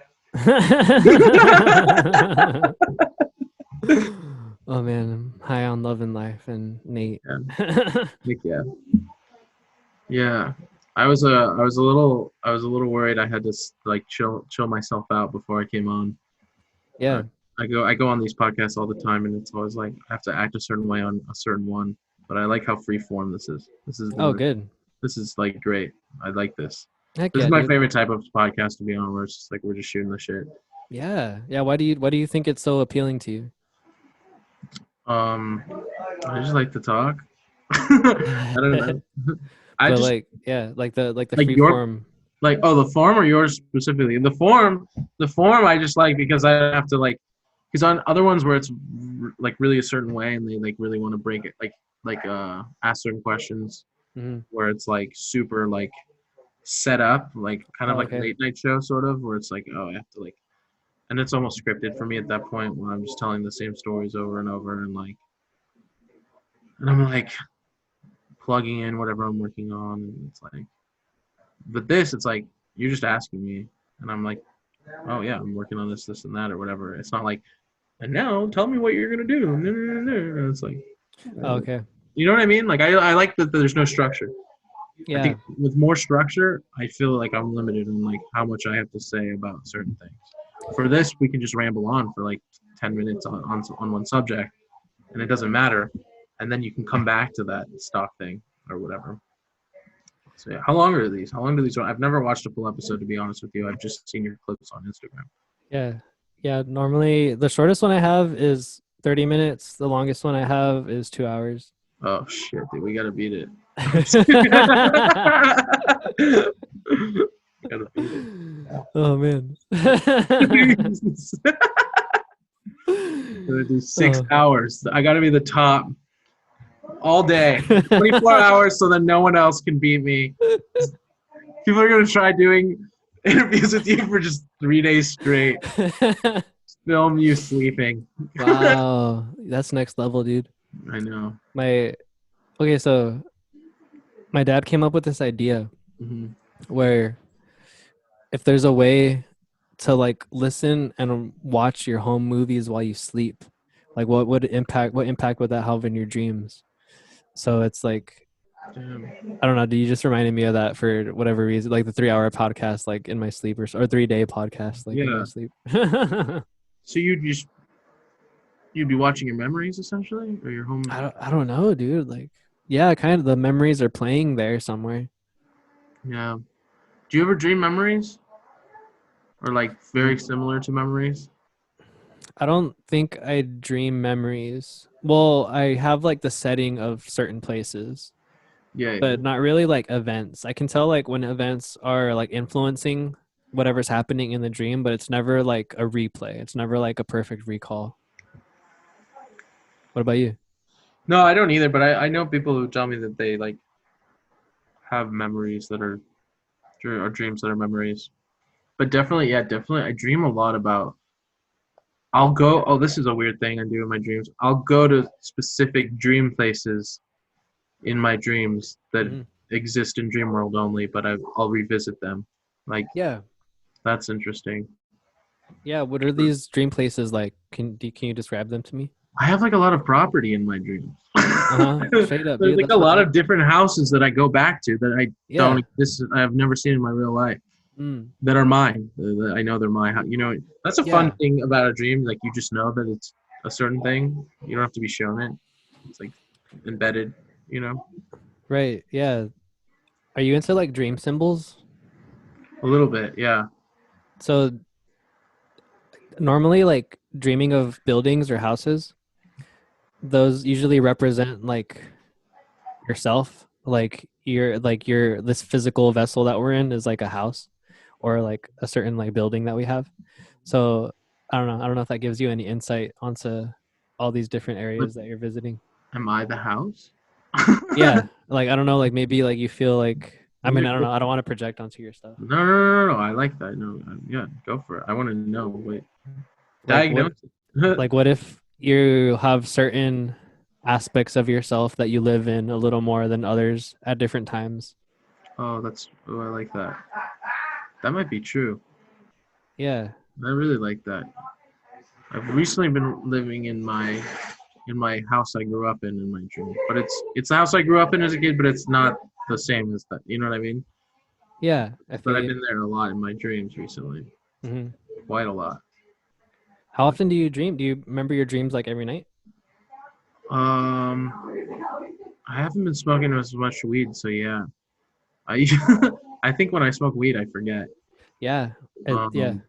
Oh man, I'm high on love and life and Nate. Yeah. Yeah. I was a little worried I had to like chill myself out before I came on. Yeah. I go on these podcasts all the time, and it's always like I have to act a certain way on a certain one. But I like how free form this is. Oh, good. This is like great. I like this. Heck This yeah, is my dude. favorite type of podcast to be on, where it's just like we're just shooting the shit. Yeah. Yeah. Why do you think it's so appealing to you? I just like to talk. I don't know. But like, yeah, like the like free your- form. Like, oh, the form or yours specifically? The form I just like because I have to like, because on other ones where it's like really a certain way and they like really want to break it, like ask certain questions Mhm. where it's like super like set up, like kind of Oh, like okay. a late night show sort of, where it's like, oh, I have to like, and it's almost scripted for me at that point when I'm just telling the same stories over and over and I'm like plugging in whatever I'm working on, and it's like. But this, it's like you're just asking me, and I'm like, oh yeah, I'm working on this, and that, or whatever. It's not like, and now tell me what you're gonna do. No. It's like, Oh, okay. you know what I mean? Like I like that there's no structure. I Yeah. think with more structure, I feel like I'm limited in like how much I have to say about certain things. For this, we can just ramble on for like 10 minutes on one subject, and it doesn't matter. and then you can come back to that stock thing or whatever. So yeah, how long are these? How long do these run? I've never watched a full episode, to be honest with you. I've just seen your clips on Instagram. Yeah. Yeah. Normally, the shortest one I have is 30 minutes. The longest one I have is 2 hours. Oh shit, dude, we gotta beat it. Gotta beat it. Oh man. Gonna do 6 hours. I gotta be the top all day, 24 hours, so that no one else can beat me. People are gonna try doing interviews with you for just 3 days straight. Film you sleeping. Wow, that's next level, dude. I know. So my dad came up with this idea Hmm. where if there's a way to like listen and watch your home movies while you sleep, like what impact would that have in your dreams? So it's like, Damn. I don't know, you just reminded me of that for whatever reason, like the 3-hour podcast, like in my sleep, or 3-day podcast, like in Yeah. my sleep. So you'd be watching your memories essentially, or your home. I don't know, dude. Like, yeah, kind of the memories are playing there somewhere. Yeah. Do you ever dream memories? Or like very similar to memories? I don't think I dream memories. Well, I have like the setting of certain places, Yeah. but not really like events. I can tell like when events are like influencing whatever's happening in the dream, but it's never like a replay. It's never like a perfect recall. What about you? No, I don't either, but I know people who tell me that they like have memories that are or dreams that are memories. But definitely, I dream a lot about this is a weird thing I do in my dreams. I'll go to specific dream places in my dreams that Mhm. exist in dream world only, but I'll revisit them. Like Yeah. that's interesting. Yeah. What are these dream places like? Can you describe them to me? I have like a lot of property in my dreams. Straight up, There's dude. like That's a lot fine. of different houses that I go back to that I Yeah. I've never seen in my real life. Mm. That are mine. That I know they're mine. You know, that's a fun Yeah. thing about a dream. Like you just know that it's a certain thing. You don't have to be shown it. It's like embedded. You know, Right. Yeah. Are you into like dream symbols? a little bit. Yeah. So normally like dreaming of buildings or houses, those usually represent like yourself. Like you're this physical vessel that we're in is like a house or like a certain like building that we have. So I don't know. I don't know if that gives you any insight onto all these different areas that you're visiting. Am I the house? Yeah. Like I don't know, like maybe like you feel like I mean, I don't No, know. I don't want to project onto your stuff. no. I like that. No, yeah, go for it. I want to know. Wait, Like what diagnose it. like what if you have certain aspects of yourself that you live in a little more than others at different times? Oh, I like that. That might be true. Yeah. I really like that. I've recently been living in my house I grew up in my dream, but it's the house I grew up in as a kid, but it's not the same as that. You know what I mean? Yeah, I But feel I've you. been there a lot in my dreams recently, Hmm. quite a lot. How often do you dream? Do you remember your dreams like every night? Um, I haven't been smoking as much weed, so yeah. I I think when I smoke weed, I forget. Yeah. Yeah. Um,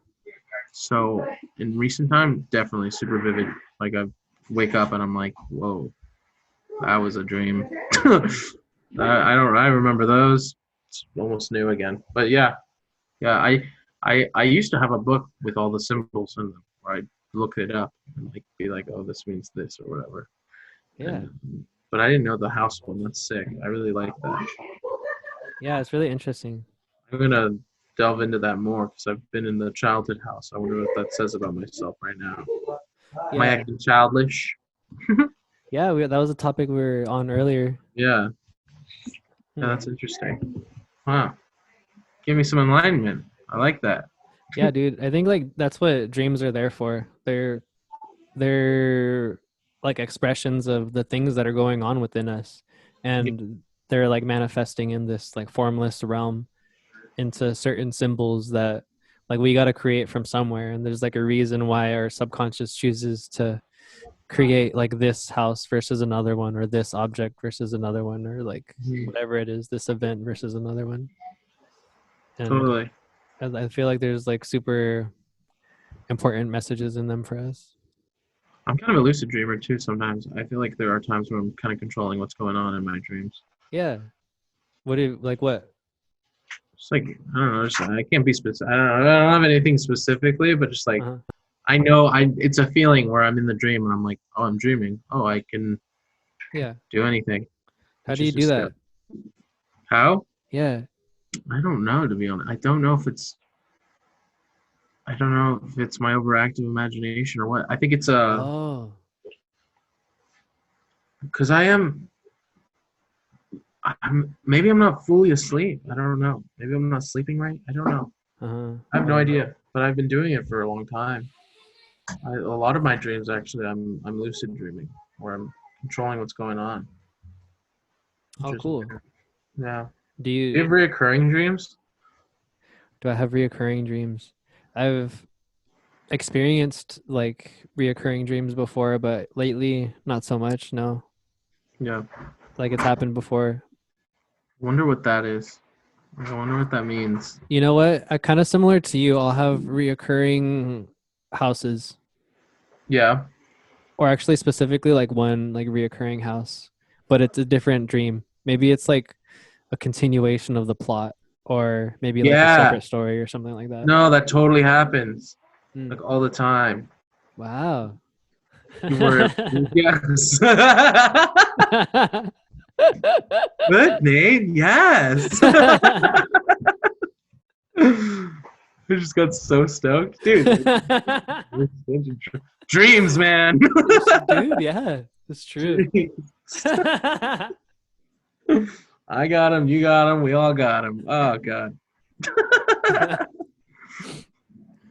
so in recent time, definitely super vivid. Like I wake up and I'm like, whoa, that was a dream. I remember those. It's almost new again. But yeah, I used to have a book with all the symbols in them where I'd look it up and like be like, oh, this means this or whatever. Yeah. But I didn't know the house one. That's sick. I really like that. Yeah, it's really interesting. I'm gonna delve into that more because I've been in the childhood house. I wonder what that says about myself right now. Am I Yeah. acting childish? Yeah, that was a topic we were on earlier. Yeah. Yeah, that's interesting. Huh. Give me some enlightenment. I like that. Yeah, dude. I think like that's what dreams are there for. They're like expressions of the things that are going on within us. And they're like manifesting in this like formless realm into certain symbols that like we got to create from somewhere. And there's like a reason why our subconscious chooses to create like this house versus another one, or this object versus another one, or like whatever it is, this event versus another one. And Totally. I feel like there's like super important messages in them for us. I'm kind of a lucid dreamer too sometimes. I feel like there are times where I'm kind of controlling what's going on in my dreams. Yeah. What do you like? What? Just like, I don't know, just, I can't be specific. I don't have anything specifically, but just like, Uh-huh. I know it's a feeling where I'm in the dream and I'm like, oh, I'm dreaming. Oh, I can Yeah. do anything. How Which do you is do just that? how? Yeah. I don't know, to be honest. I don't know if it's my overactive imagination or what. I think it's Oh. because I'm maybe I'm not fully asleep. I don't know. Maybe I'm not sleeping right. I don't know. Uh-huh. I have no idea. But I've been doing it for a long time. A lot of my dreams actually, I'm lucid dreaming, where I'm controlling what's going on. Oh, Which is cool. weird. Yeah. Do Do you you have reoccurring dreams? do I have reoccurring dreams? I've experienced like reoccurring dreams before, but lately not so much. No. Yeah. Like it's happened before. Wonder what that is. I wonder what that means. You know what? I kind of similar to you. I'll have reoccurring houses, Yeah. or actually specifically like one like reoccurring house, but it's a different dream. Maybe it's like a continuation of the plot, or maybe like a Yeah. separate story or something like that. No, that totally happens. Mm. Like all the time. Wow. You were yes. Good, Nate. Yes. I just got so stoked. Dude. Dreams, man. Dude, yeah, it's true. I got him. You got him. We all got him. Oh God.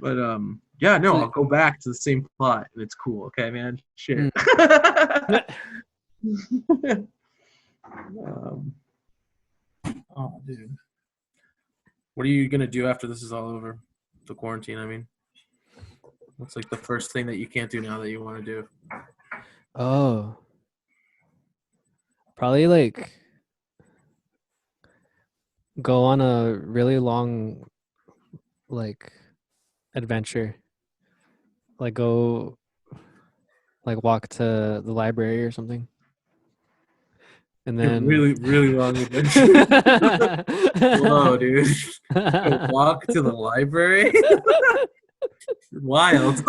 But yeah, no, I'll go back to the same plot and it's cool. Okay, man. Shit. Oh, dude. What are you gonna do after this is all over? The quarantine, I mean. What's like the first thing that you can't do now that you want to do? Oh, probably like go on a really long like adventure. Like go like walk to the library or something. And then Really, really long adventure. Whoa, dude. Walk to the library? Wild.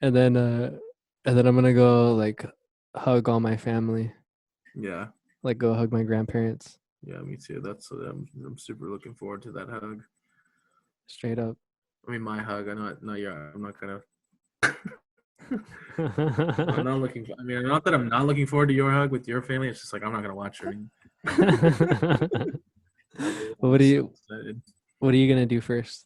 and then I'm gonna go like hug all my family. Yeah. Like go hug my grandparents. Yeah, me too. That's I'm super looking forward to that hug. Straight up. I mean, my hug. I'm not gonna. I'm not looking. I mean, not that I'm not looking forward to your hug with your family. It's just like I'm not gonna watch it. What are you? Excited. What are you gonna do first?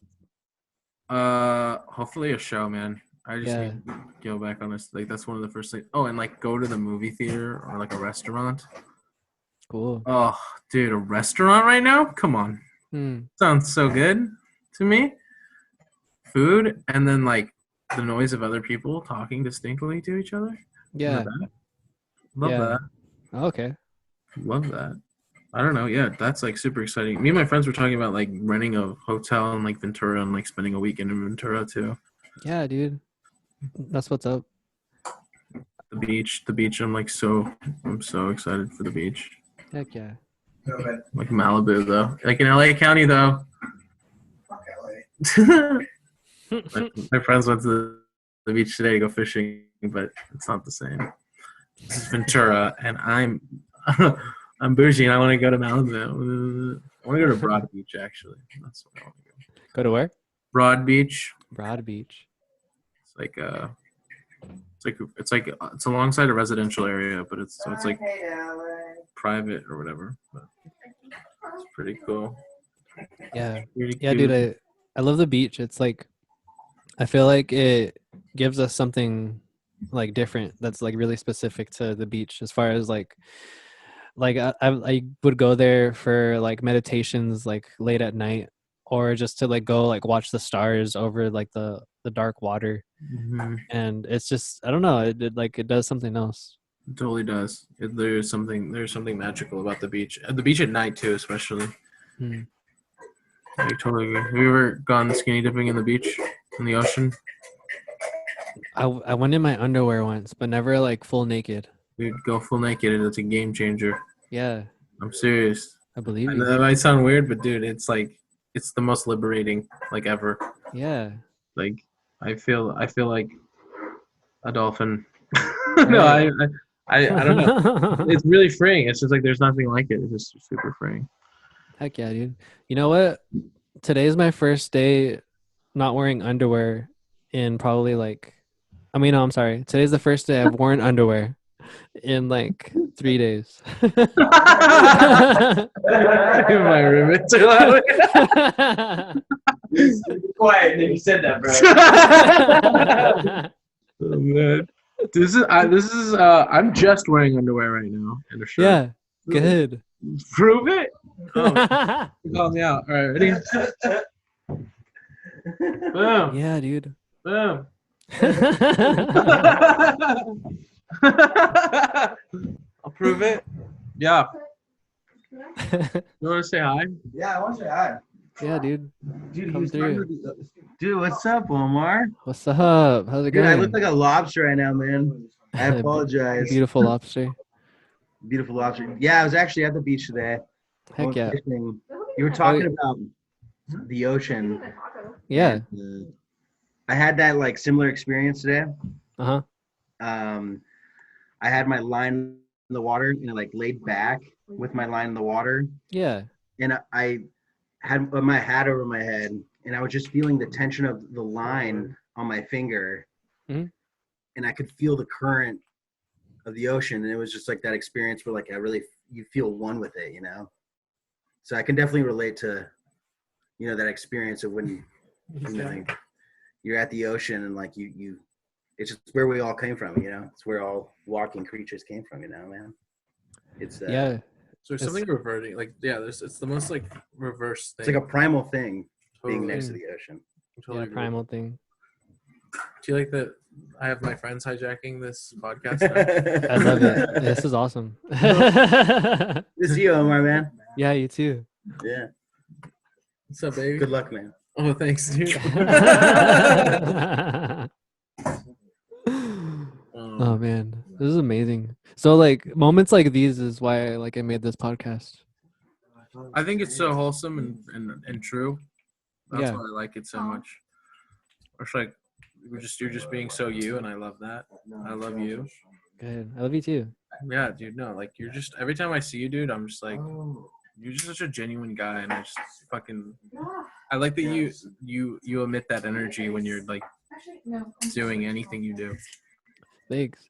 Hopefully a show, man. I just need to go back on this. Like that's one of the first things. Oh, and like go to the movie theater or like a restaurant. Cool. Oh, dude, a restaurant right now? Come on. Sounds so good to me. Food and then like the noise of other people talking distinctly to each other. Yeah. Love that. Okay. Love that. I don't know. Yeah, that's like super exciting. Me and my friends were talking about like renting a hotel in like Ventura and like spending a weekend in Ventura too. Yeah, dude. That's what's up. The beach. I'm so excited for the beach. Heck yeah. Like Malibu though. Like in LA County though. Fuck LA. My friends went to the beach today to go fishing, but it's not the same. This is Ventura, and I'm bougie, and I want to go to Malibu. I want to go to Broad Beach, actually. That's what I want to go. Go to where? Broad Beach. Broad Beach. It's alongside a residential area, but it's like private or whatever. But it's pretty cool. Yeah. Really Yeah, cute. dude. I love the beach. It's like I feel like it gives us something like different that's like really specific to the beach as far as like I would go there for like meditations like late at night or just to like go like watch the stars over like the the dark water, Mhm. and it's just I don't know. It does something else. It totally does. There's something magical about the beach. The beach at night too, especially. Hmm. I totally agree. Have you ever gone skinny dipping in the beach, in the ocean? I went in my underwear once, but never like full naked. Dude, go full naked and it's a game changer. Yeah, I'm serious. I believe I know you. that might sound weird, but dude, it's the most liberating like ever. Yeah. Like I feel like a dolphin. No, Right. I don't know. It's really freeing. It's just like there's nothing like it. It's just super freeing. Heck yeah, dude. You know what? Today's my first day not wearing underwear in probably like I mean, no, I'm sorry. Today's the first day I've worn underwear in like 3 days. My roommates are laughing. Quiet, then you said that, bro. Oh man, I'm just wearing underwear right now and a shirt. Yeah, good. Prove it. Oh, call me out. All right, ready? Boom. Yeah, dude. Boom. I'll prove it. Yeah. You want to say hi? Yeah, I want to say hi. Yeah, dude. Dude, he Come was through. Dude, what's up, Omar? What's up? How's it Dude, I going? look like a lobster right now, man. I apologize. Beautiful lobster. Beautiful lobster. Yeah, I was actually at the beach today. Heck Went yeah. fishing. You were talking about the ocean. Yeah. And, I had that like similar experience today. Uh-huh. I had my line in the water and I like laid back with my line in the water, Yeah. and I had my hat over my head, and I was just feeling the tension of the line on my finger, Mhm. and I could feel the current of the ocean, and it was just like that experience where like you feel one with it, you know. So I can definitely relate to, you know, that experience of when you're at the ocean and like you it's just where we all came from, you know. It's where all walking creatures came from, you know, man. It's Yeah. So there's something reverting. Like it's the most like reverse thing. it's like a primal thing being Totally. next to the ocean. Totally Yeah, agree. primal thing. Do you like that? I have my friends hijacking this podcast now. I love it. This is awesome. Good to see you, Omar, man. Yeah, you too. Yeah. What's up, baby? Good luck, man. Oh, thanks, dude. Oh man, this is amazing. So like moments like these is why like I made this podcast. I think it's so wholesome and true. That's Yeah. why I like it so much. It's like you're just being so you, and I love that. I love you. Good. I love you too. Yeah, dude. No, like you're just every time I see you, dude, I'm just like you're just such a genuine guy, and I just fucking I like that you emit that energy when you're like doing anything you do. Thanks.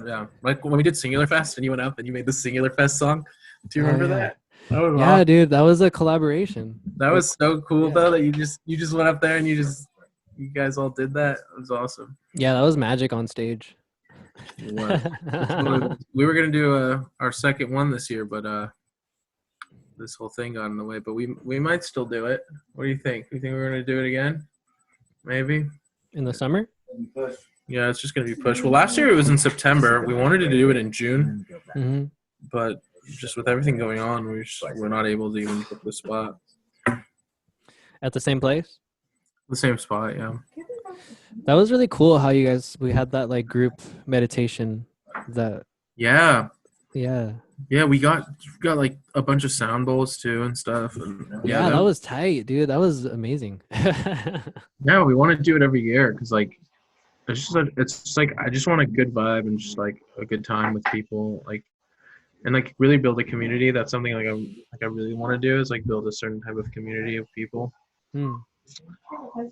Yeah, like when we did Singular Fest and you went up and you made the Singular Fest song. Do you Oh, remember yeah. that? That was Yeah, awesome. dude, that was a collaboration. That was so cool Yeah. though that you just went up there and you guys all did that. It was awesome. Yeah, that was magic on stage. It was. We were gonna do our second one this year, but this whole thing got in the way. But we might still do it. What do you think? You think we're gonna do it again? Maybe. In the summer? Yeah, it's just gonna be pushed. Well, last year it was in September. We wanted to do it in June, Mm-hmm. but just with everything going on, we're not able to even book the spot. At the same place? The same spot, yeah. That was really cool how we had that like group meditation Yeah. yeah. We got like a bunch of sound bowls too and stuff. And Yeah, that was tight, dude. That was amazing. yeah, we want to do it every year because like it's just like I just want a good vibe and just like a good time with people, like and like really build a community. That's something like I really want to do is like build a certain type of community of people. Hmm.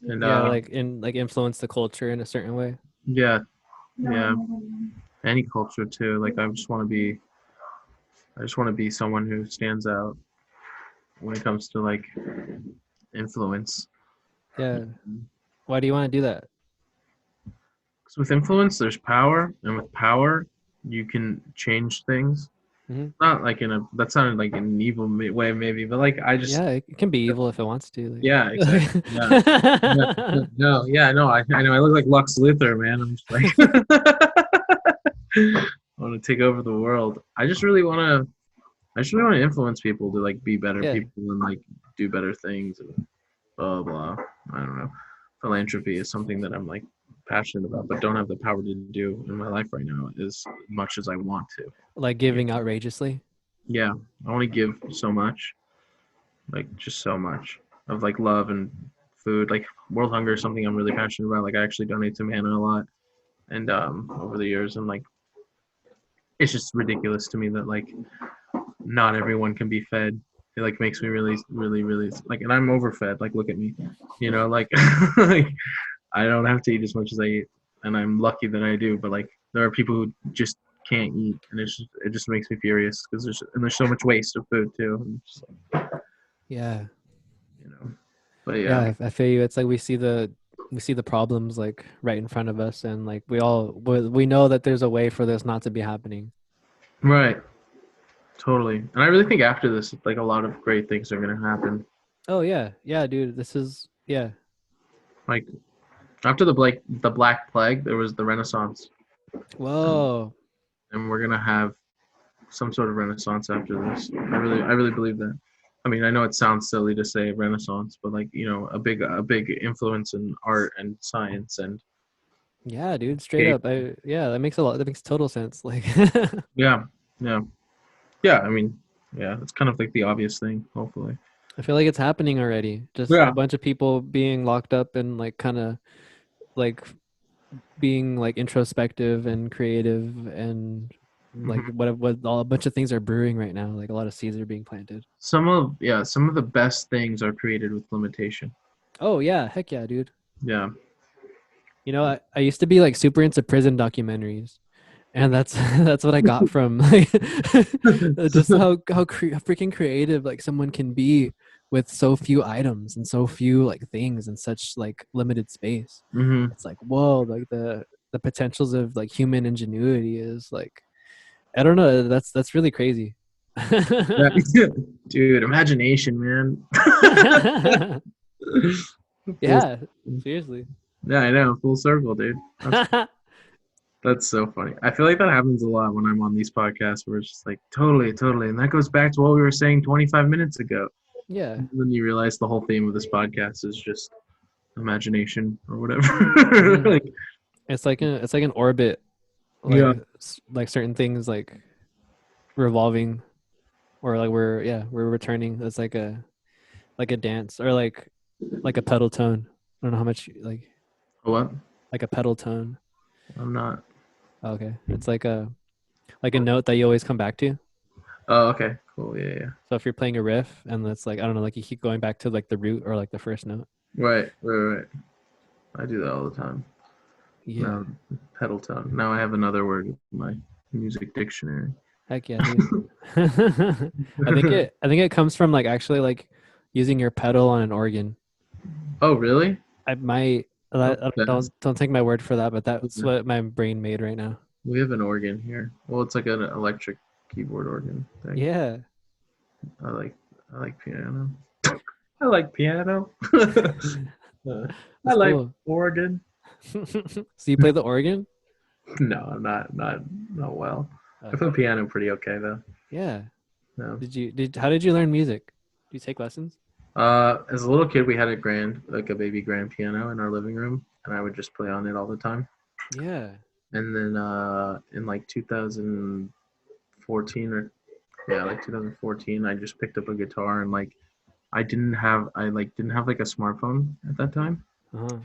And Yeah, like influence the culture in a certain way. yeah, any culture too. Like I just want to be someone who stands out when it comes to like influence. Yeah. Why do you want to do that? Because with influence, there's power, and with power, you can change things. Not like that sounded like an evil way maybe, but like I just Yeah, it can be evil if it wants to. yeah, exactly. Yeah. No, yeah, no, I know I look like Lux Luthor, man. I'm just like I want to take over the world. I just really want to influence people to like be better Yeah, people and like do better things and blah blah. I don't know. Philanthropy is something that I'm like passionate about, but don't have the power to do in my life right now as much as I want to. like giving outrageously. Yeah, I want to give so much, like just so much of like love and food. Like world hunger is something I'm really passionate about. Like I actually donate to Hannah a lot, and over the years, and like it's just ridiculous to me that like not everyone can be fed. It like makes me really, really, really like, and I'm overfed. Like look at me, like, like I don't have to eat as much as I eat, and I'm lucky that I do. But like there are people who just can't eat, and it just makes me furious because there's so much waste of food too. And just, like, Yeah, you know, but yeah. yeah, I feel you. It's like we see the problems like right in front of us, and like we know that there's a way for this not to be happening. Right. Totally. And I really think after this, like a lot of great things are gonna happen. Oh yeah, yeah, dude. This is yeah. Like after the Black Plague, there was the Renaissance, Whoa. and we're gonna have some sort of Renaissance after this. I really believe that. I mean, I know it sounds silly to say Renaissance, but like a big influence in art and science and Yeah, dude. Straight up. That makes that makes total sense. Like. yeah, yeah, yeah. I mean, yeah, it's kind of like the obvious thing. Hopefully. I feel like it's happening already. Just Yeah. a bunch of people being locked up and like kind of like being like introspective and creative and like what all a bunch of things are brewing right now. Like a lot of seeds are being planted. Some of the best things are created with limitation. Oh yeah, heck yeah, dude. Yeah. I used to be like super into prison documentaries. And that's that's what I got from like just how freaking creative like someone can be with so few items and so few like things in such like limited space. Mm-hmm. It's like whoa, like the potentials of like human ingenuity is like I don't know. That's really crazy. Dude, imagination, man. Yeah, seriously. Yeah, I know. Full circle, dude. That's so funny. I feel like that happens a lot when I'm on these podcasts where it's just like, totally. And that goes back to what we were saying 25 minutes ago. Yeah. And then you realize the whole theme of this podcast is just imagination or whatever. Like, it's like an orbit. Like, yeah. Like certain things like revolving or like we're returning. It's like a dance or like a pedal tone. I don't know how much like What? like a pedal tone. I'm not. Okay. It's like a note that you always come back to. Oh, okay. Cool. Yeah. So if you're playing a riff and it's like I don't know, like you keep going back to like the root or like the first note. Right. I do that all the time. Yeah. Now, pedal tone. Now I have another word in my music dictionary. Heck yeah, dude. I think it comes from like actually like using your pedal on an organ. Oh, really? I might don't take my word for that, but that's what my brain made right now. We have an organ here. Well, it's like an electric keyboard organ thing. Yeah. I like piano. I like piano. I like cool. organ. So you play the organ? No, I'm not well. Okay. I play piano pretty okay though. Yeah. No. How did you learn music? Do you take lessons? As a little kid, we had a baby grand piano in our living room, and I would just play on it all the time. Yeah. And then in like 2014 2014, I just picked up a guitar and like I didn't have like a smartphone at that time. Uh-huh.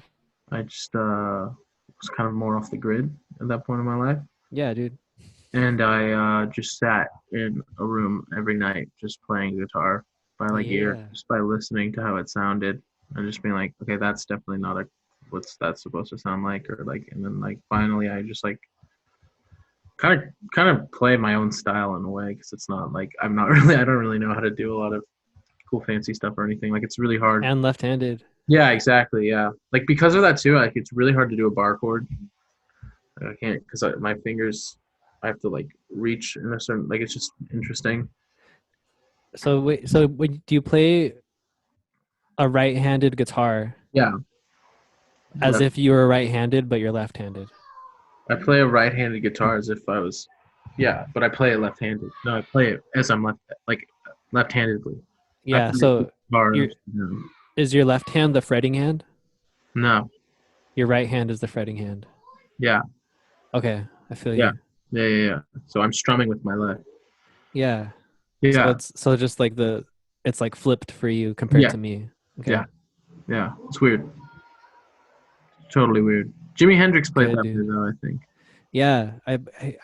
I just was kind of more off the grid at that point in my life. Yeah, dude. And I just sat in a room every night just playing guitar by like ear, just by listening to how it sounded and just being like, okay, that's definitely not what's that supposed to sound like, or like, and then like finally I just like kind of play my own style in a way because it's not like I don't really know how to do a lot of cool fancy stuff or anything. Like it's really hard. And left-handed. Yeah, exactly. Yeah, like because of that too, like it's really hard to do a bar chord. I can't because my fingers I have to like reach in a certain like it's just interesting. So wait, so do you play a right-handed guitar Yeah, as but if you were right-handed but you're left-handed? I play a right-handed guitar as if I was, yeah, but I play it left-handed. No, I play it as I'm left-handedly. I Yeah, play the so guitar. your is your left hand the fretting hand? No, Your right hand is the fretting hand. yeah, Okay, I feel yeah, you. yeah. So I'm strumming with my left. Yeah. So Yeah, it's just like it's like flipped for you compared yeah, to me. yeah, Okay. yeah. It's weird. Totally weird. Jimi Hendrix played Good, that way dude. though, I think. Yeah, I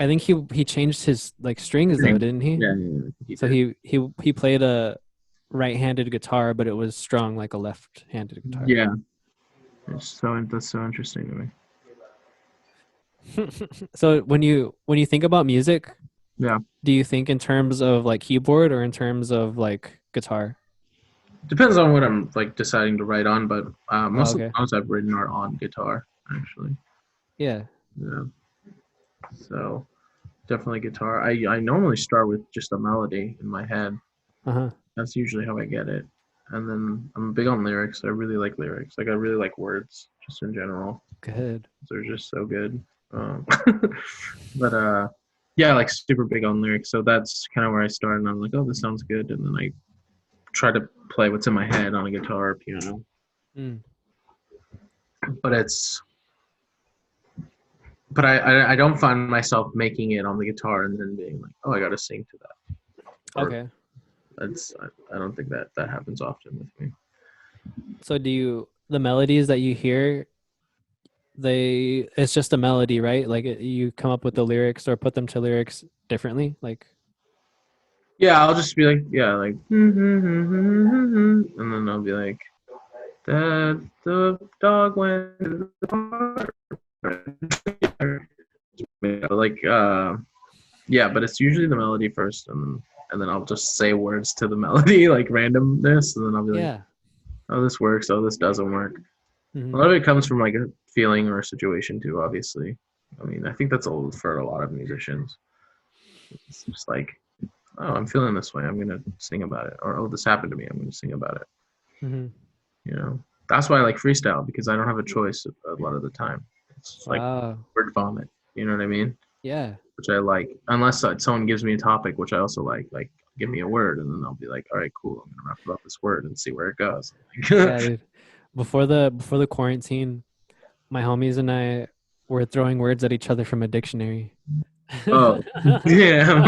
think he changed his like strings though, String. didn't he? Yeah, he So did. he played a right-handed guitar, but it was strung like a left-handed guitar. Yeah, that's so interesting to me. So when you think about music, Yeah, do you think in terms of like keyboard or in terms of like guitar? depends on what I'm like deciding to write on, but Oh, most of the okay. songs I've written are on guitar actually. Yeah. Yeah, so definitely guitar. I normally start with just a melody in my head. Uh-huh. That's usually how I get it, and then I'm big on lyrics. I really like lyrics. Like I really like words just in general. Good. They're just so good. Um, but yeah, like super big on lyrics. So that's kind of where I started. And I'm like, oh, this sounds good, and then I try to play what's in my head on a guitar or piano. Mm. But I don't find myself making it on the guitar and then being like, oh, I got to sing to that. Or Okay. I don't think that happens often with me. So the melodies that you hear, it's just a melody, right? Like you come up with the lyrics or put them to lyrics differently, like Yeah, I'll just be like, yeah, like, and then I'll be like, that the dog went to the park. Like, yeah, but it's usually the melody first, and then I'll just say words to the melody, like randomness, and then I'll be like, yeah. oh, this works, oh, this doesn't work. A Hmm. lot of it comes from like a feeling or a situation too, obviously. I mean, I think that's old for a lot of musicians. It's just like, oh, I'm feeling this way, I'm gonna sing about it, or oh, this happened to me, I'm gonna sing about it. Hmm. You know, that's why I like freestyle because I don't have a choice a lot of the time. It's just like Wow. word vomit. You know what I mean? Yeah. Which I like, unless someone gives me a topic, which I also like. Like, give me a word, and then I'll be like, all right, cool. I'm gonna rap about this word and see where it goes. Yeah, dude. Before the quarantine, my homies and I were throwing words at each other from a dictionary. Oh, damn.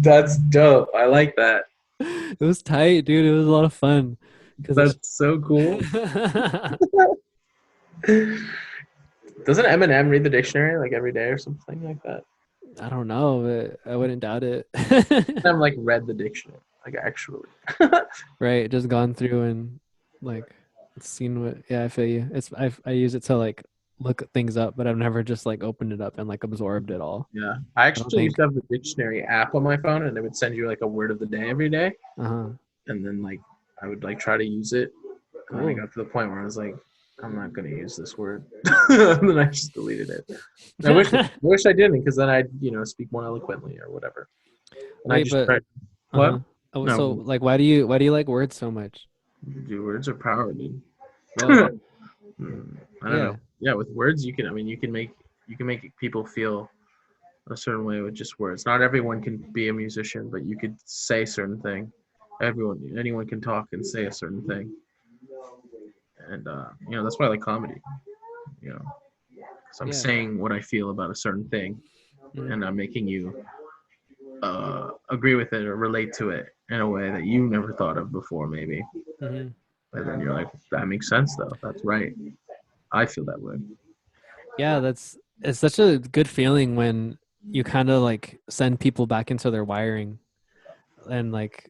That's dope. I like that. It was tight, dude. It was a lot of fun because it's That's so cool. Doesn't Eminem read the dictionary like every day or something like that? I don't know, but I wouldn't doubt it. I'm like read the dictionary, like actually. Right, just gone through and like seen what. Yeah, I feel you. I use it to like look things up, but I've never just like opened it up and like absorbed it all. Yeah, I I don't actually used think. to have the dictionary app on my phone, and it would send you like a word of the day every day, Uh-huh. and then like I would like try to use it, and then I Cool. got to the point where I was like, I'm not gonna use this word, and then I just deleted it. And I wish I didn't, because then I'd speak more eloquently or whatever. And I Wait, just but tried. uh-huh. What? Oh, so No, like why do you like words so much? dude, words are power, dude. Whoa. I don't know. Yeah. Yeah, with words, you can make people feel a certain way with just words. Not everyone can be a musician, but you could say a certain thing. Anyone can talk and say a certain thing, and that's why I like comedy. You know, because I'm Yeah. saying what I feel about a certain thing, Mm. and I'm making you agree with it or relate to it in a way that you never thought of before, maybe. Hmm. And then you're like, that makes sense, though. That's right. I feel that way. Yeah, it's such a good feeling when you kind of like send people back into their wiring and like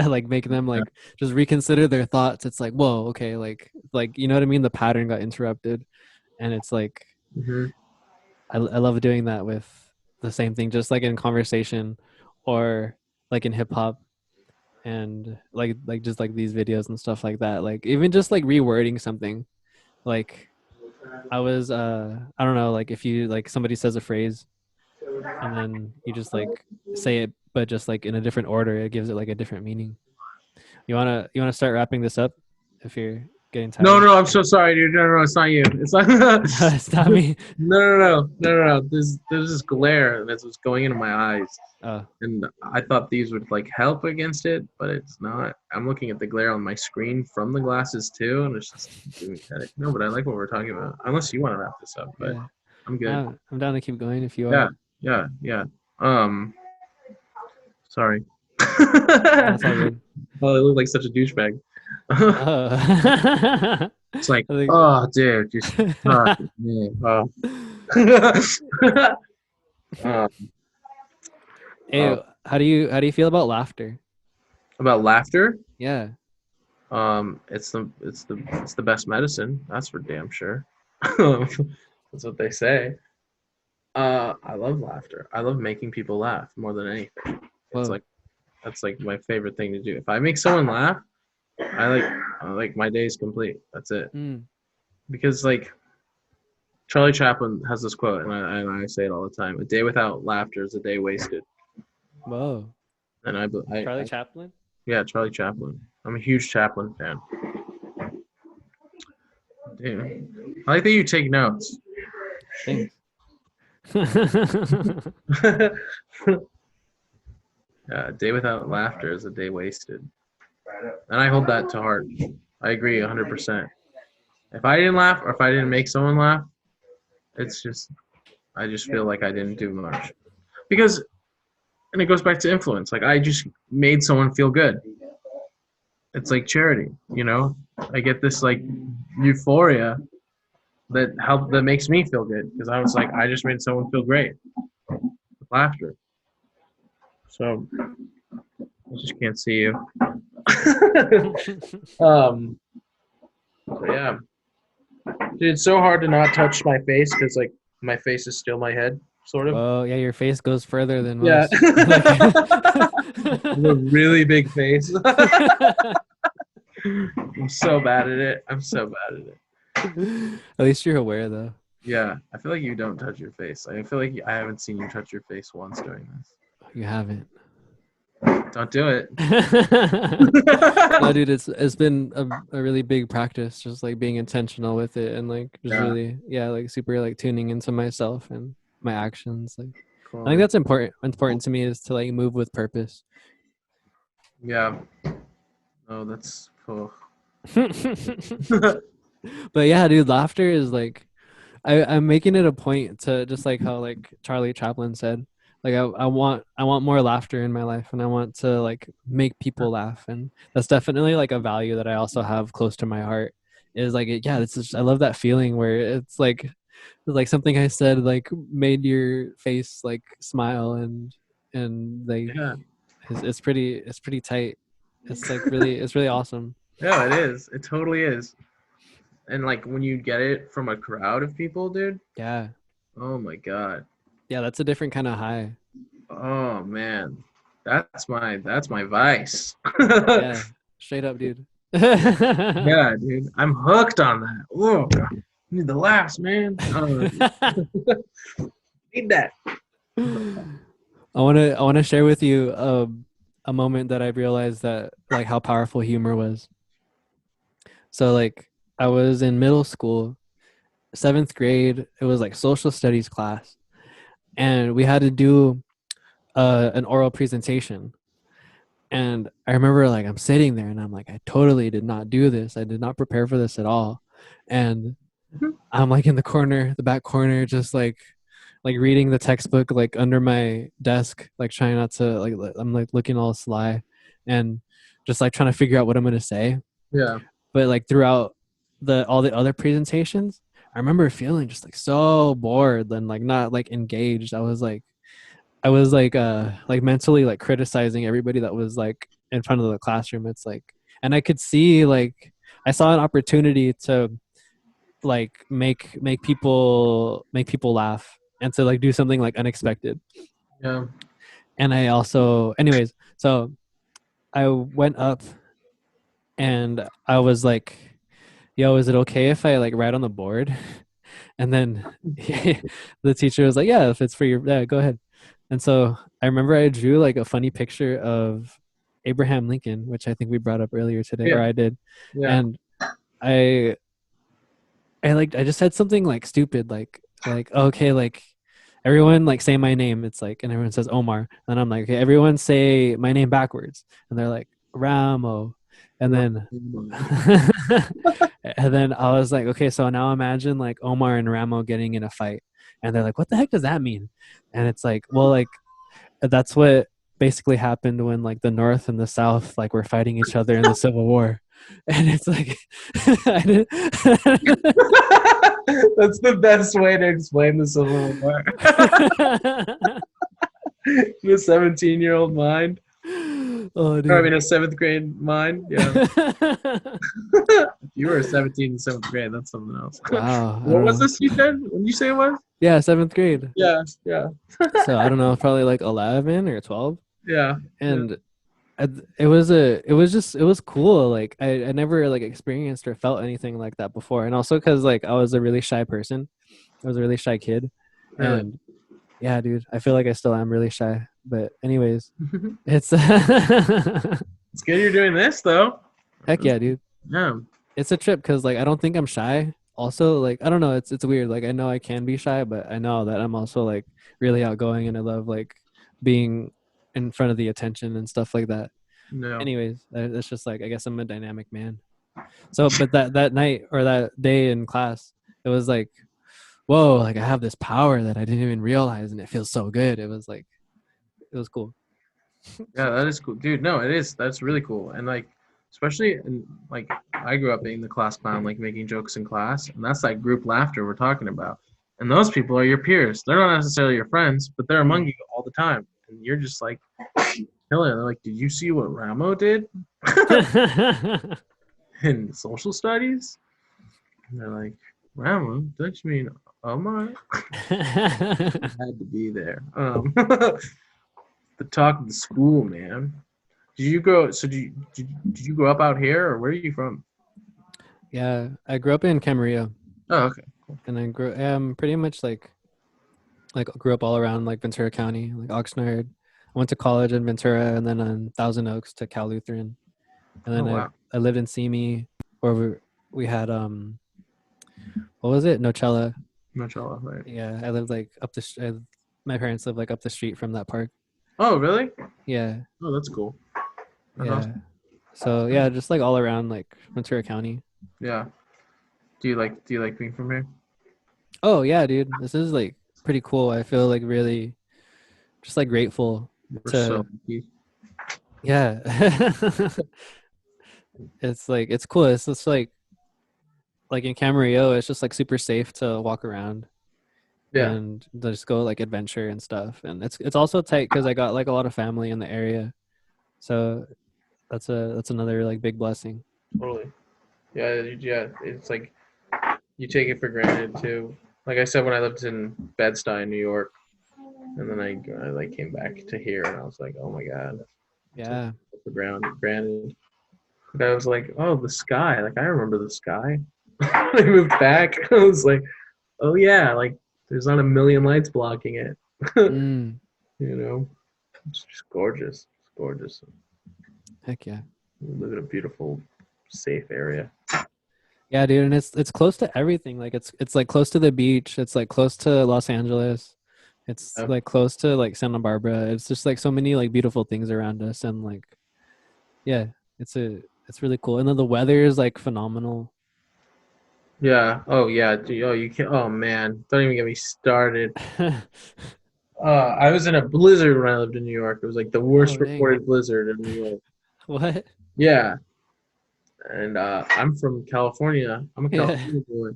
like make them Yeah. like just reconsider their thoughts. It's like, whoa, okay, like you know what I mean? The pattern got interrupted, and it's like Hmm. I love doing that with the same thing, just like in conversation or like in hip hop and like just like these videos and stuff like that. Like even just like rewording something, like I was I don't know, like if you like somebody says a phrase and then you just like say it but just like in a different order, it gives it like a different meaning. You wanna start wrapping this up if you're getting No, tired? no, I'm so sorry, dude. No, no, it's not you. It's not. It's not me. No. There's this glare that's what's going into my eyes, Oh, and I thought these would like help against it, but it's not. I'm looking at the glare on my screen from the glasses too, and it's just doing me headache. No, but I like what we're talking about. Unless you want to wrap this up, but yeah. I'm good. I'm down to keep going if you Yeah, are. yeah. Um, sorry. That's all good. Oh, I look like such a douchebag. Oh. It's like, I think. oh, dude, just fuck me. Oh. um, Hey, uh, how do you feel about laughter? about laughter, Yeah. it's the best medicine. That's for damn sure. That's what they say. I love laughter. I love making people laugh more than anything. It's Whoa. like that's like my favorite thing to do. If I make someone laugh, I like my day's complete. That's it. Mm. Because like Charlie Chaplin has this quote, and I say it all the time: "A day without laughter is a day wasted." Whoa. And Charlie Chaplin? yeah, Charlie Chaplin. I'm a huge Chaplin fan. Dude, I like that you take notes. Thanks. A day without laughter is a day wasted, and I hold that to heart. I agree 100%. If I didn't laugh, or if I didn't make someone laugh, it's just I just feel like I didn't do much. Because, and it goes back to influence. Like I just made someone feel good. It's like charity, you know. I get this like euphoria that makes me feel good because I was like I just made someone feel great with laughter. So I just can't see you. um, so yeah, dude, it's so hard to not touch my face because like my face is still my head, sort of. Whoa, yeah, your face goes further than Yeah, most. Like I have a really big face. I'm so bad at it. I'm so bad at it. At least you're aware though. Yeah, I feel like you don't touch your face. I feel like I haven't seen you touch your face once during this. You haven't. Don't do it. No, dude, it's been a really big practice, just like being intentional with it and like just Yeah. really, yeah, like super like tuning into myself and my actions. Like Cool, I think man. that's important to me is to like move with purpose. Yeah. Oh, that's cool. But yeah, dude, laughter is like I'm making it a point to just like how like Charlie Chaplin said, like I want more laughter in my life and I want to like make people laugh, and that's definitely like a value that I also have close to my heart. Is like yeah, it's just, I love that feeling where it's like something I said like made your face like smile and like Yeah. it's pretty tight. It's really awesome. Yeah, it is. It totally is. And like when you get it from a crowd of people, dude. Yeah. Oh my God. Yeah, that's a different kind of high. Oh man. That's my vice. Yeah, straight up, dude. Yeah, dude. I'm hooked on that. Oh God. Need the laughs, man. Need that. I want to share with you a moment that I realized that like how powerful humor was. So like I was in middle school, 7th grade. It was like social studies class, and we had to do an oral presentation. And I remember like I'm sitting there and I'm like, I totally did not do this. I did not prepare for this at all. And I'm like in the back corner, just like reading the textbook like under my desk, like trying not to I'm like looking all sly and just like trying to figure out what I'm gonna say. Yeah. But like throughout all the other presentations, I remember feeling just like so bored and like not like engaged. I was like mentally like criticizing everybody that was like in front of the classroom. It's like, and I could see like I saw an opportunity to like make people laugh and to like do something like unexpected. Yeah. And I also, anyways, so I went up and I was like, yo, is it okay if I like write on the board? And then the teacher was like, yeah, if it's for your, yeah, go ahead. And so I remember I drew like a funny picture of Abraham Lincoln, which I think we brought up earlier today, or Yeah. I did. Yeah. And I I just said something like stupid, like okay, like everyone like say my name. It's like, and everyone says Omar, and I'm like, okay, everyone say my name backwards, and they're like Ramo, and then and then I was like, okay, so now imagine like Omar and Ramo getting in a fight, and they're like, what the heck does that mean? And it's like, well, like that's what basically happened when like the North and the South like were fighting each other in the Civil War, and it's like, I didn't- That's the best way to explain the Civil War. The 17-year-old mind. Oh, Or, I dude. mean, a 7th grade mind. Yeah. You were 17 in 7th grade. That's something else. Wow. I What don't was know. this you said? What did you say it was? Yeah, 7th grade. Yeah. Yeah. So I don't know, probably like 11 or 12. Yeah. And it was cool. Like I never like experienced or felt anything like that before. And also because like I was a really shy person. I was a really shy kid. Really? And yeah, dude, I feel like I still am really shy. But anyways, it's It's good you're doing this, though. heck yeah, dude. Yeah. It's a trip because like I don't think I'm shy. Also, like I don't know, it's weird. Like I know I can be shy, but I know that I'm also like really outgoing and I love like being in front of the attention and stuff like that. No. Anyways, that's just like I guess I'm a dynamic man. So, but that night or that day in class, it was like, whoa, like I have this power that I didn't even realize, and it feels so good. It was like, it was cool. Yeah, that is cool, dude. No, it is. That's really cool, and like, especially in like, I grew up being the class clown, like making jokes in class, and that's like group laughter we're talking about. And those people are your peers. They're not necessarily your friends, but they're among you all the time, and you're just like, killing it. They're like, did you see what Ramo did in social studies? And they're like, Ramo? Don't you mean Omar? Had to be there. The talk of the school, man. Did you grow? So did you grow up out here, or where are you from? Yeah, I grew up in Camarillo, Oh, okay. and I grew pretty much like grew up all around like Ventura County, like Oxnard. I went to college in Ventura, and then on Thousand Oaks to Cal Lutheran, and Oh, then wow. I lived in Simi, where we had what was it, Nocella. Mashallah, right. Yeah, I lived like up the my parents lived like up the street from that park. Oh, really? Yeah, Oh, that's cool. That's yeah. awesome. So yeah, just like all around like Ventura County. Yeah. Do you like being from here? Oh yeah, dude, this is like pretty cool. I feel like really just like grateful We're to so lucky. yeah. It's like it's cool. It's just like in Camarillo, it's just like super safe to walk around Yeah. and just go like adventure and stuff. And it's also tight because I got like a lot of family in the area, so that's another like big blessing. Totally. Yeah. Yeah. It's like you take it for granted too. Like I said, when I lived in Bed-Stuy, New York, and then I like came back to here, and I was like, oh my god, Yeah. for granted. But I was like, oh, the sky. Like I remember the sky. I moved back. I was like, oh yeah, like there's not a million lights blocking it. Mm, You know, it's just gorgeous. It's gorgeous. heck yeah. We live in a beautiful, safe area. Yeah, dude, and it's close to everything. Like it's like close to the beach. It's like close to Los Angeles. It's Yeah. like close to like Santa Barbara. It's just like so many like beautiful things around us, and like yeah, it's really cool. And then the weather is like phenomenal. Yeah. Oh yeah. Oh, you can't. Oh man, don't even get me started. I was in a blizzard when I lived in New York. It was like the worst Oh, dang. reported blizzard in New York. What? Yeah. And I'm from California. I'm a Yeah. California boy.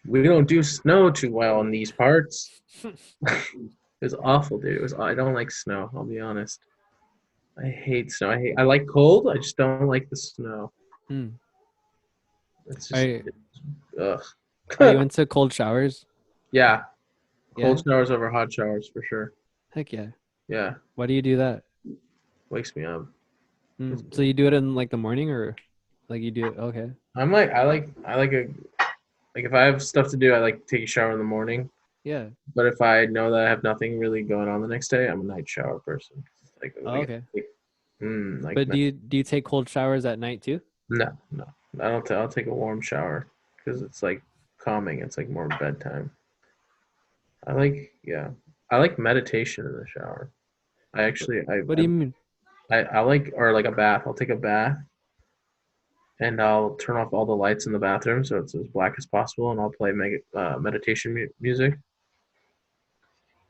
We don't do snow too well in these parts. It was awful, dude. I don't like snow. I'll be honest. I hate snow. I like cold. I just don't like the snow. Hmm. It's Are just ugh. are you into cold showers? Yeah. Cold Yeah. showers over hot showers for sure. Heck yeah. Yeah. Why do you do that? Wakes me up. So you do it in like the morning or like you do it? Okay. I like a Like if I have stuff to do, I like to take a shower in the morning. Yeah. But if I know that I have nothing really going on the next day, I'm a night shower person. Like, Oh, okay. like But do you take cold showers at night too? no. I don't. I'll take a warm shower because it's like calming. It's like more bedtime. I like meditation in the shower. What do you mean? I like or like a bath. I'll take a bath and I'll turn off all the lights in the bathroom so it's as black as possible, and I'll play meditation music.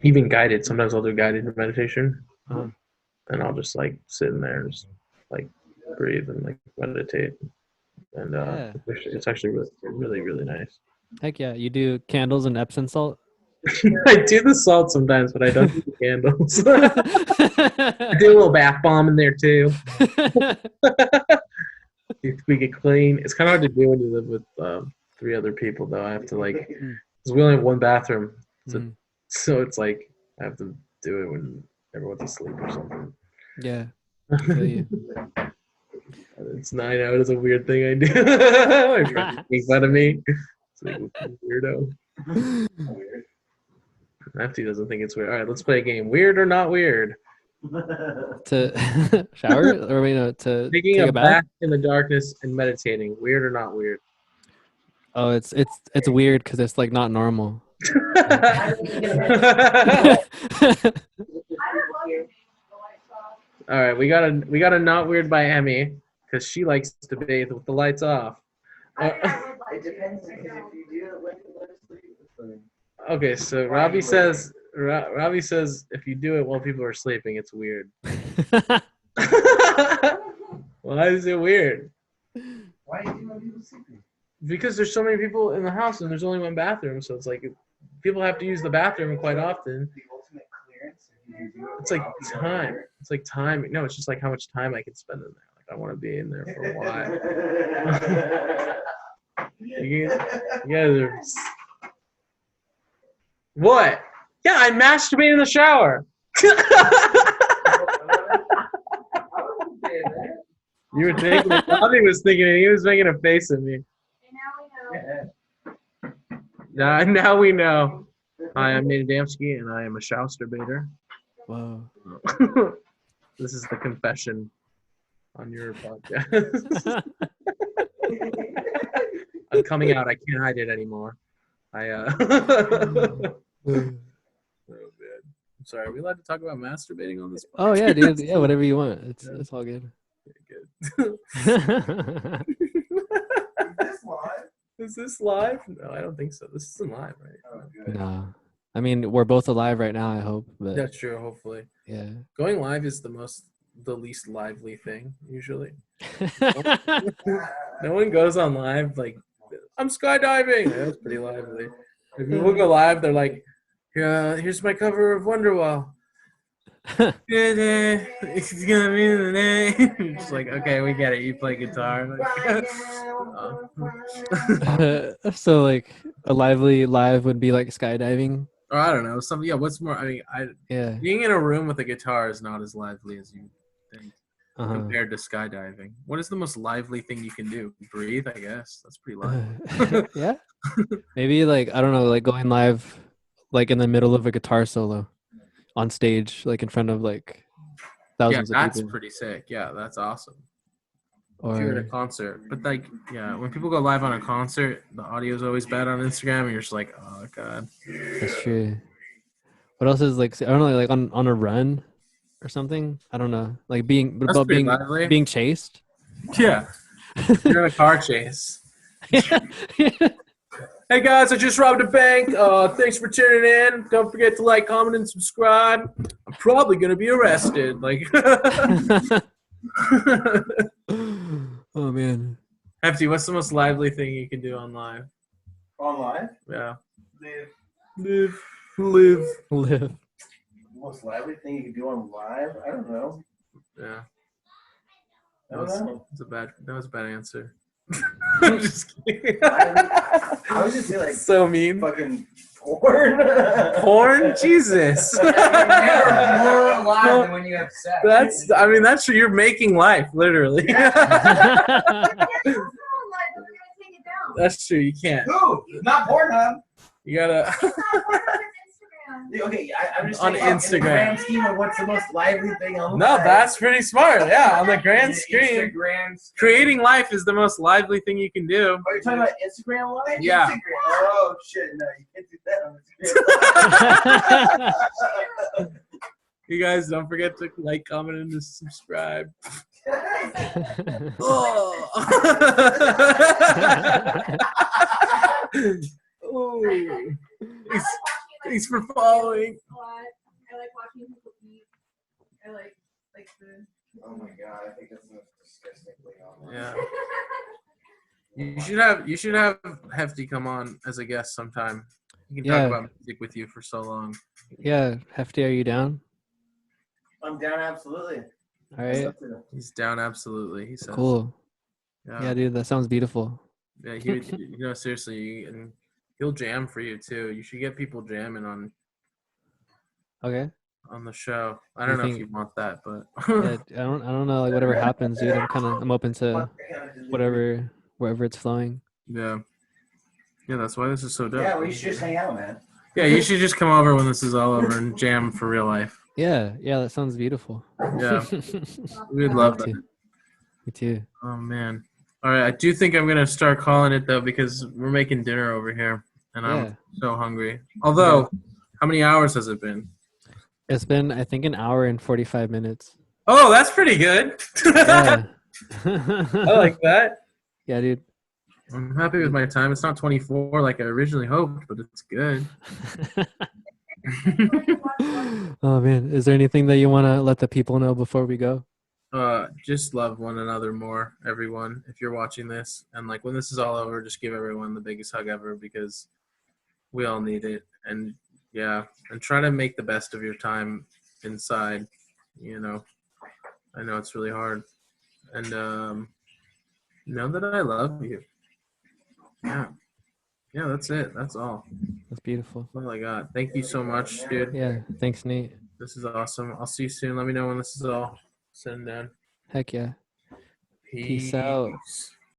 Even guided. Sometimes I'll do guided meditation, Uh-huh. and I'll just like sit in there and just like breathe and like meditate. And Yeah. it's actually really, really, really nice. Heck yeah. You do candles and Epsom salt? I do the salt sometimes, but I don't do the candles. I do a little bath bomb in there too. We get clean. It's kind of hard to do when you live with 3 other people, though. I have to like, because we only have one bathroom, so it's like I have to do it when everyone's asleep or something. Yeah. I feel you. It's 9 out. It's a weird thing I do. My friends make fun of me. It's like weirdo. Lefty doesn't think it's weird. All right, let's play a game. Weird or not weird? To shower or wait, no, to Taking take a a bath? bath in the darkness and meditating. Weird or not weird? Oh, it's weird because it's like not normal. All right, we got a not weird by Emmy because she likes to bathe with the lights off. It depends because if you do it like sleep, Okay, so Robbie says if you do it while people are sleeping, it's weird. Why is it weird? why do you do it when people sleeping? Because there's so many people in the house and there's only one bathroom, so it's like people have to use the bathroom quite often. The ultimate clearance. If you do it It's like time. It's like time. No, it's just like how much time I can spend in there. Like I want to be in there for a while. You guys are. What? Yeah, I masturbated in the shower. You were taking it. Bobby was thinking it. He was making a face at me. Now we know. Hi, I'm Nate Adamsky, and I am a showsterbaiter. Whoa. This is the confession on your podcast. I'm coming out. I can't hide it anymore. Oh man. I'm sorry. Are we allowed to talk about masturbating on this podcast? Oh yeah, dude. Yeah, whatever you want. It's all good. Okay, good. Is this live? No, I don't think so. This isn't live, right? Oh, good. No. I mean, we're both alive right now, I hope. But That's true, hopefully. yeah. Going live is the least lively thing, usually. No one goes on live like, I'm skydiving. That's pretty lively. If people go live, they're like, here's my cover of Wonderwall. It's gonna be the day. Just like, okay, we get it. You play guitar. So like a lively live would be like skydiving. Or I don't know. Something. Yeah. What's more? I mean, Yeah. being in a room with a guitar is not as lively as you think Uh-huh. compared to skydiving. What is the most lively thing you can do? Breathe, I guess. That's pretty lively. Yeah. Maybe like I don't know, like going live like in the middle of a guitar solo on stage, like in front of like thousands of that's people. pretty sick. Yeah, that's awesome. If you're at a Or concert, but like, yeah, when people go live on a concert, the audio is always bad on Instagram, and you're just like, oh god. that's true. What else is like I don't know, like on a run or something? I don't know. Like being That's about pretty being lively. being chased. Yeah, you're in a car chase. Hey guys, I just robbed a bank. Thanks for tuning in. Don't forget to like, comment, and subscribe. I'm probably gonna be arrested. Like, Oh man. Hefty, what's the most lively thing you can do on live? On live? Yeah. The Live. Live. most lively thing you can do on live? I don't know. Yeah. I don't know. That was a bad answer. I'm just kidding. I was just like So mean. fucking porn. Porn? Jesus. You're never more alive than when you have sex. That's you're making life, literally. That's true. You can't. Who? Not Pornhub. You gotta. Okay, I'm just On saying, in the Instagram. grand scheme of what's the most lively thing on the No, planet. that's pretty smart. Yeah, on the grand screen, Instagram. creating life is the most lively thing you can do. Oh, you're talking about Instagram Live? Yeah. Instagram. Oh shit! No, you can't do that on Instagram. You guys don't forget to like, comment, and to subscribe. Ooh. Thanks for following. I like watching people eat. I like the. Oh my god! I think that's the most disgusting thing on. Yeah. You should have Hefty come on as a guest sometime. He can Yeah. talk about music with you for so long. Yeah, Hefty, are you down? I'm down, absolutely. All right, He's down absolutely. He says. cool. Yeah. Yeah, dude, that sounds beautiful. Yeah, seriously, and he'll jam for you too. You should get people jamming Okay. on the show. I You don't know if think- you want that, but Yeah, I don't know, like whatever happens, dude. I'm open to wherever it's flowing. yeah, that's why this is so dope. Yeah, we should just hang out, man. Yeah, you should just come over when this is all over and jam for real life. Yeah, that sounds beautiful. Yeah, we'd love that. Me too. Oh man. All right, I do think I'm gonna start calling it though because we're making dinner over here and I'm so hungry. Although, how many hours has it been? It's been, I think, 1 hour and 45 minutes. Oh, that's pretty good. Yeah. I like that. Yeah, dude. I'm happy with my time. It's not 24 like I originally hoped, but it's good. Oh man, is there anything that you want to let the people know before we go? Just love one another more, everyone. If you're watching this, and like when this is all over, just give everyone the biggest hug ever because we all need it. And yeah, and try to make the best of your time inside. You know, I know it's really hard, and know that I love you. Yeah, that's it. That's all. That's beautiful. That's all I got. Thank you so much, dude. Yeah, thanks, Nate. This is awesome. I'll see you soon. Let me know when this is all said and done. Heck yeah. Peace out. Peace.